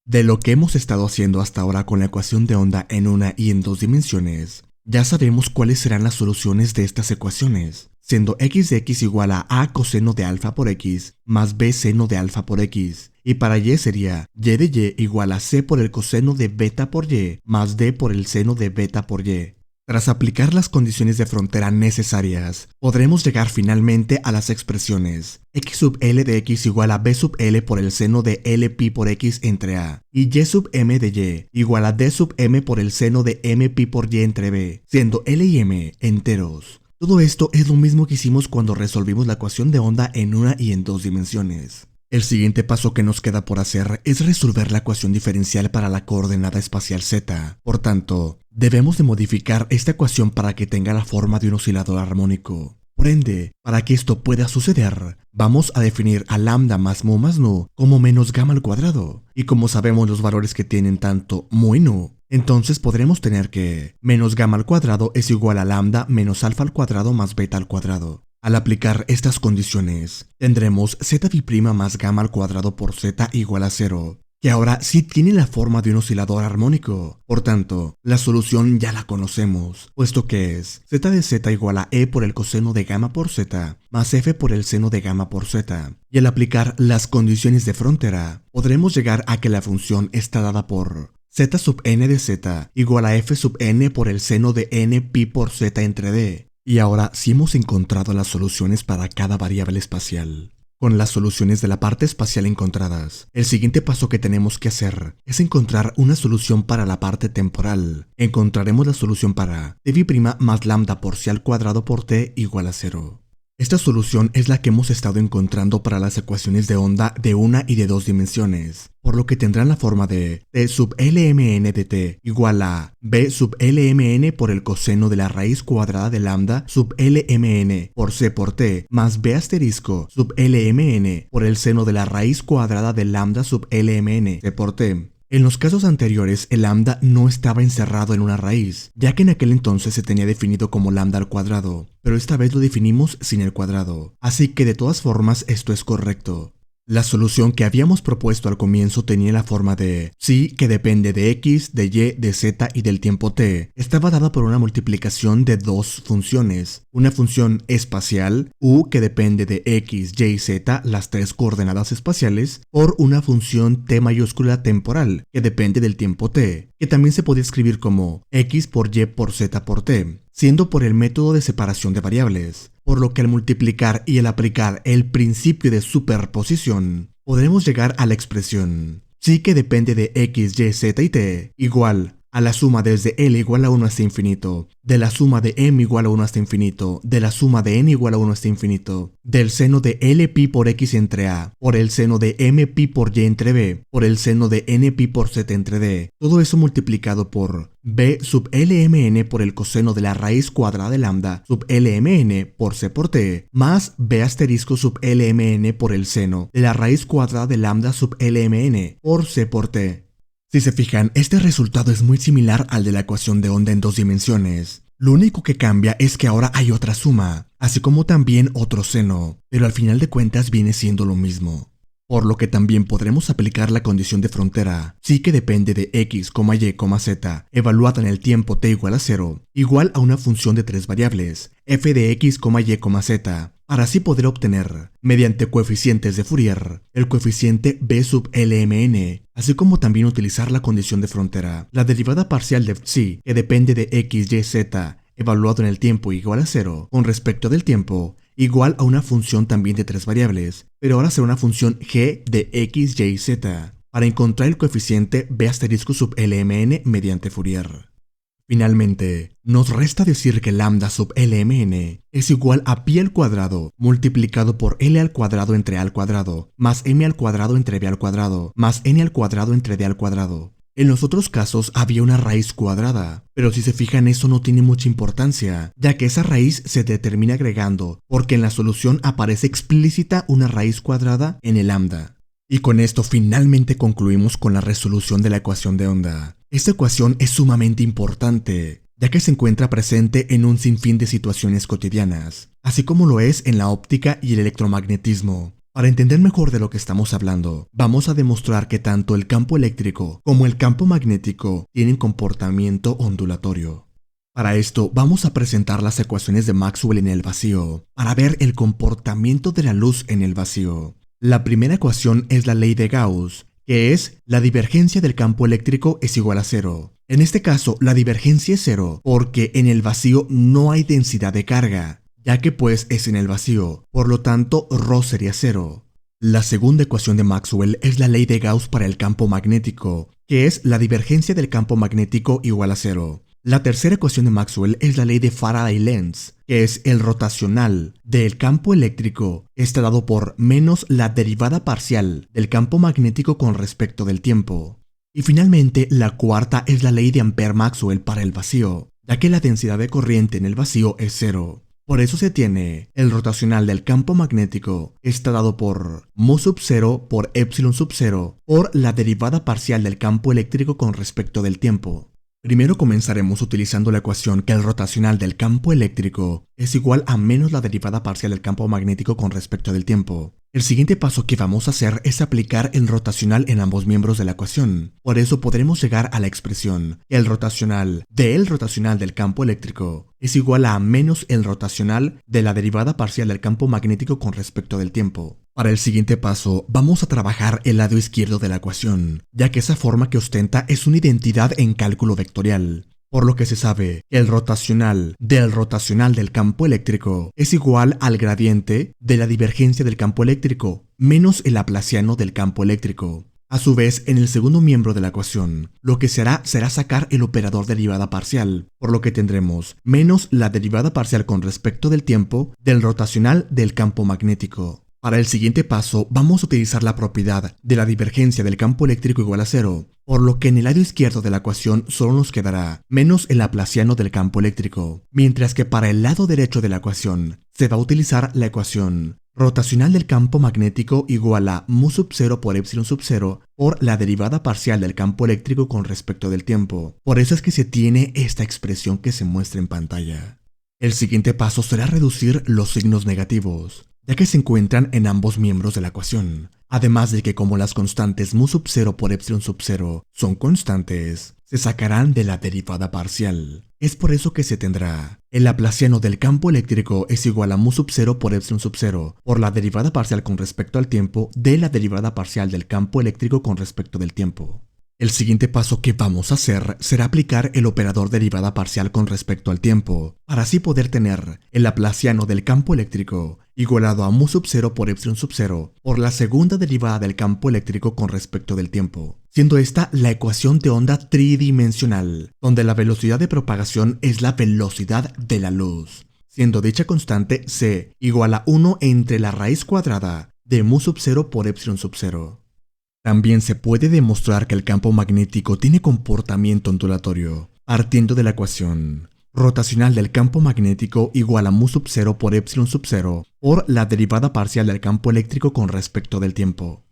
De lo que hemos estado haciendo hasta ahora con la ecuación de onda en una y en dos dimensiones, ya sabemos cuáles serán las soluciones de estas ecuaciones, siendo x de x igual a coseno de alfa por x más b seno de alfa por x, y para y sería y de y igual a c por el coseno de beta por y más d por el seno de beta por y. Tras aplicar las condiciones de frontera necesarias, podremos llegar finalmente a las expresiones x sub l de x igual a b sub l por el seno de l pi por x entre a, y y sub m de y igual a d sub m por el seno de m pi por y entre b, siendo l y m enteros. Todo esto es lo mismo que hicimos cuando resolvimos la ecuación de onda en una y en dos dimensiones. El siguiente paso que nos queda por hacer es resolver la ecuación diferencial para la coordenada espacial z. Por tanto, debemos de modificar esta ecuación para que tenga la forma de un oscilador armónico. Por ende, para que esto pueda suceder, vamos a definir a lambda más mu más nu como menos gamma al cuadrado. Y como sabemos los valores que tienen tanto mu y nu, entonces podremos tener que menos gamma al cuadrado es igual a lambda menos alfa al cuadrado más beta al cuadrado. Al aplicar estas condiciones, tendremos z' más gamma al cuadrado por z igual a 0, que ahora sí tiene la forma de un oscilador armónico. Por tanto, la solución ya la conocemos, puesto que es z de z igual a e por el coseno de gamma por z, más f por el seno de gamma por z. Y al aplicar las condiciones de frontera, podremos llegar a que la función está dada por z sub n de z igual a f sub n por el seno de n pi por z entre d. Y ahora sí hemos encontrado las soluciones para cada variable espacial. Con las soluciones de la parte espacial encontradas, el siguiente paso que tenemos que hacer es encontrar una solución para la parte temporal. Encontraremos la solución para t' más lambda por c al cuadrado por t igual a 0. Esta solución es la que hemos estado encontrando para las ecuaciones de onda de una y de dos dimensiones, por lo que tendrán la forma de t sub lmn de t igual a b sub lmn por el coseno de la raíz cuadrada de lambda sub lmn por c por t más b asterisco sub lmn por el seno de la raíz cuadrada de lambda sub lmn c por t. En los casos anteriores, el lambda no estaba encerrado en una raíz, ya que en aquel entonces se tenía definido como lambda al cuadrado, pero esta vez lo definimos sin el cuadrado, así que de todas formas esto es correcto. La solución que habíamos propuesto al comienzo tenía la forma de psi que depende de x, de y, de z y del tiempo t. Estaba dada por una multiplicación de dos funciones. Una función espacial, u que depende de x, y y z, las tres coordenadas espaciales, por una función t mayúscula temporal, que depende del tiempo t, que también se podía escribir como x por y por z por t, siendo por el método de separación de variables. Por lo que al multiplicar y al aplicar el principio de superposición, podremos llegar a la expresión psi que depende de x, y, z y t igual a la suma desde L igual a 1 hasta infinito, de la suma de m igual a 1 hasta infinito, de la suma de n igual a 1 hasta infinito, del seno de L pi por x entre a, por el seno de m pi por y entre b, por el seno de n pi por z entre d, todo eso multiplicado por b sub lmn por el coseno de la raíz cuadrada de lambda sub lmn por c por t, más b asterisco sub lmn por el seno de la raíz cuadrada de lambda sub lmn por c por t. Si se fijan, este resultado es muy similar al de la ecuación de onda en dos dimensiones. Lo único que cambia es que ahora hay otra suma, así como también otro seno, pero al final de cuentas viene siendo lo mismo. Por lo que también podremos aplicar la condición de frontera, psi que depende de x, y, z, evaluada en el tiempo t igual a 0, igual a una función de tres variables, f de x, y, z, para así poder obtener, mediante coeficientes de Fourier, el coeficiente b sub lmn, así como también utilizar la condición de frontera, la derivada parcial de psi, que depende de x, y, z, evaluado en el tiempo igual a 0, con respecto del tiempo, igual a una función también de tres variables, pero ahora será una función g de x, y, z, para encontrar el coeficiente b asterisco sub lmn mediante Fourier. Finalmente, nos resta decir que lambda sub lmn es igual a pi al cuadrado multiplicado por l al cuadrado entre a al cuadrado, más m al cuadrado entre b al cuadrado, más n al cuadrado entre d al cuadrado. En los otros casos había una raíz cuadrada, pero si se fijan eso no tiene mucha importancia, ya que esa raíz se determina agregando, porque en la solución aparece explícita una raíz cuadrada en el lambda. Y con esto finalmente concluimos con la resolución de la ecuación de onda. Esta ecuación es sumamente importante, ya que se encuentra presente en un sinfín de situaciones cotidianas, así como lo es en la óptica y el electromagnetismo. Para entender mejor de lo que estamos hablando, vamos a demostrar que tanto el campo eléctrico como el campo magnético tienen comportamiento ondulatorio. Para esto vamos a presentar las ecuaciones de Maxwell en el vacío, para ver el comportamiento de la luz en el vacío. La primera ecuación es la ley de Gauss, que es la divergencia del campo eléctrico es igual a 0. En este caso, la divergencia es 0 porque en el vacío no hay densidad de carga, ya que pues es en el vacío, por lo tanto ρ sería 0. La segunda ecuación de Maxwell es la ley de Gauss para el campo magnético, que es la divergencia del campo magnético igual a 0. La tercera ecuación de Maxwell es la ley de Faraday-Lenz, que es el rotacional del campo eléctrico está dado por menos la derivada parcial del campo magnético con respecto del tiempo. Y finalmente, la cuarta es la ley de Ampère-Maxwell para el vacío, ya que la densidad de corriente en el vacío es cero. Por eso se tiene el rotacional del campo magnético está dado por mu sub 0 por epsilon sub 0 por la derivada parcial del campo eléctrico con respecto del tiempo. Primero comenzaremos utilizando la ecuación que el rotacional del campo eléctrico es igual a menos la derivada parcial del campo magnético con respecto del tiempo. El siguiente paso que vamos a hacer es aplicar el rotacional en ambos miembros de la ecuación. Por eso podremos llegar a la expresión que el rotacional del campo eléctrico es igual a menos el rotacional de la derivada parcial del campo magnético con respecto del tiempo. Para el siguiente paso, vamos a trabajar el lado izquierdo de la ecuación, ya que esa forma que ostenta es una identidad en cálculo vectorial. Por lo que se sabe que el rotacional del campo eléctrico es igual al gradiente de la divergencia del campo eléctrico menos el laplaciano del campo eléctrico. A su vez, en el segundo miembro de la ecuación, lo que se hará será sacar el operador derivada parcial, por lo que tendremos menos la derivada parcial con respecto del tiempo del rotacional del campo magnético. Para el siguiente paso, vamos a utilizar la propiedad de la divergencia del campo eléctrico igual a cero, por lo que en el lado izquierdo de la ecuación solo nos quedará menos el laplaciano del campo eléctrico, mientras que para el lado derecho de la ecuación se va a utilizar la ecuación rotacional del campo magnético igual a mu sub 0 por epsilon sub 0 por la derivada parcial del campo eléctrico con respecto del tiempo. Por eso es que se tiene esta expresión que se muestra en pantalla. El siguiente paso será reducir los signos negativos, ya que se encuentran en ambos miembros de la ecuación. Además de que como las constantes mu sub 0 por epsilon sub 0 son constantes, se sacarán de la derivada parcial. Es por eso que se tendrá el laplaciano del campo eléctrico es igual a mu sub 0 por epsilon sub 0 por la derivada parcial con respecto al tiempo de la derivada parcial del campo eléctrico con respecto del tiempo. El siguiente paso que vamos a hacer será aplicar el operador derivada parcial con respecto al tiempo, para así poder tener el laplaciano del campo eléctrico igualado a mu sub 0 por epsilon sub 0 por la segunda derivada del campo eléctrico con respecto del tiempo, siendo esta la ecuación de onda tridimensional, donde la velocidad de propagación es la velocidad de la luz, siendo dicha constante c igual a 1 entre la raíz cuadrada de mu sub 0 por epsilon sub 0. También se puede demostrar que el campo magnético tiene comportamiento ondulatorio, partiendo de la ecuación rotacional del campo magnético igual a mu sub 0 por epsilon sub 0 por la derivada parcial del campo eléctrico con respecto del tiempo.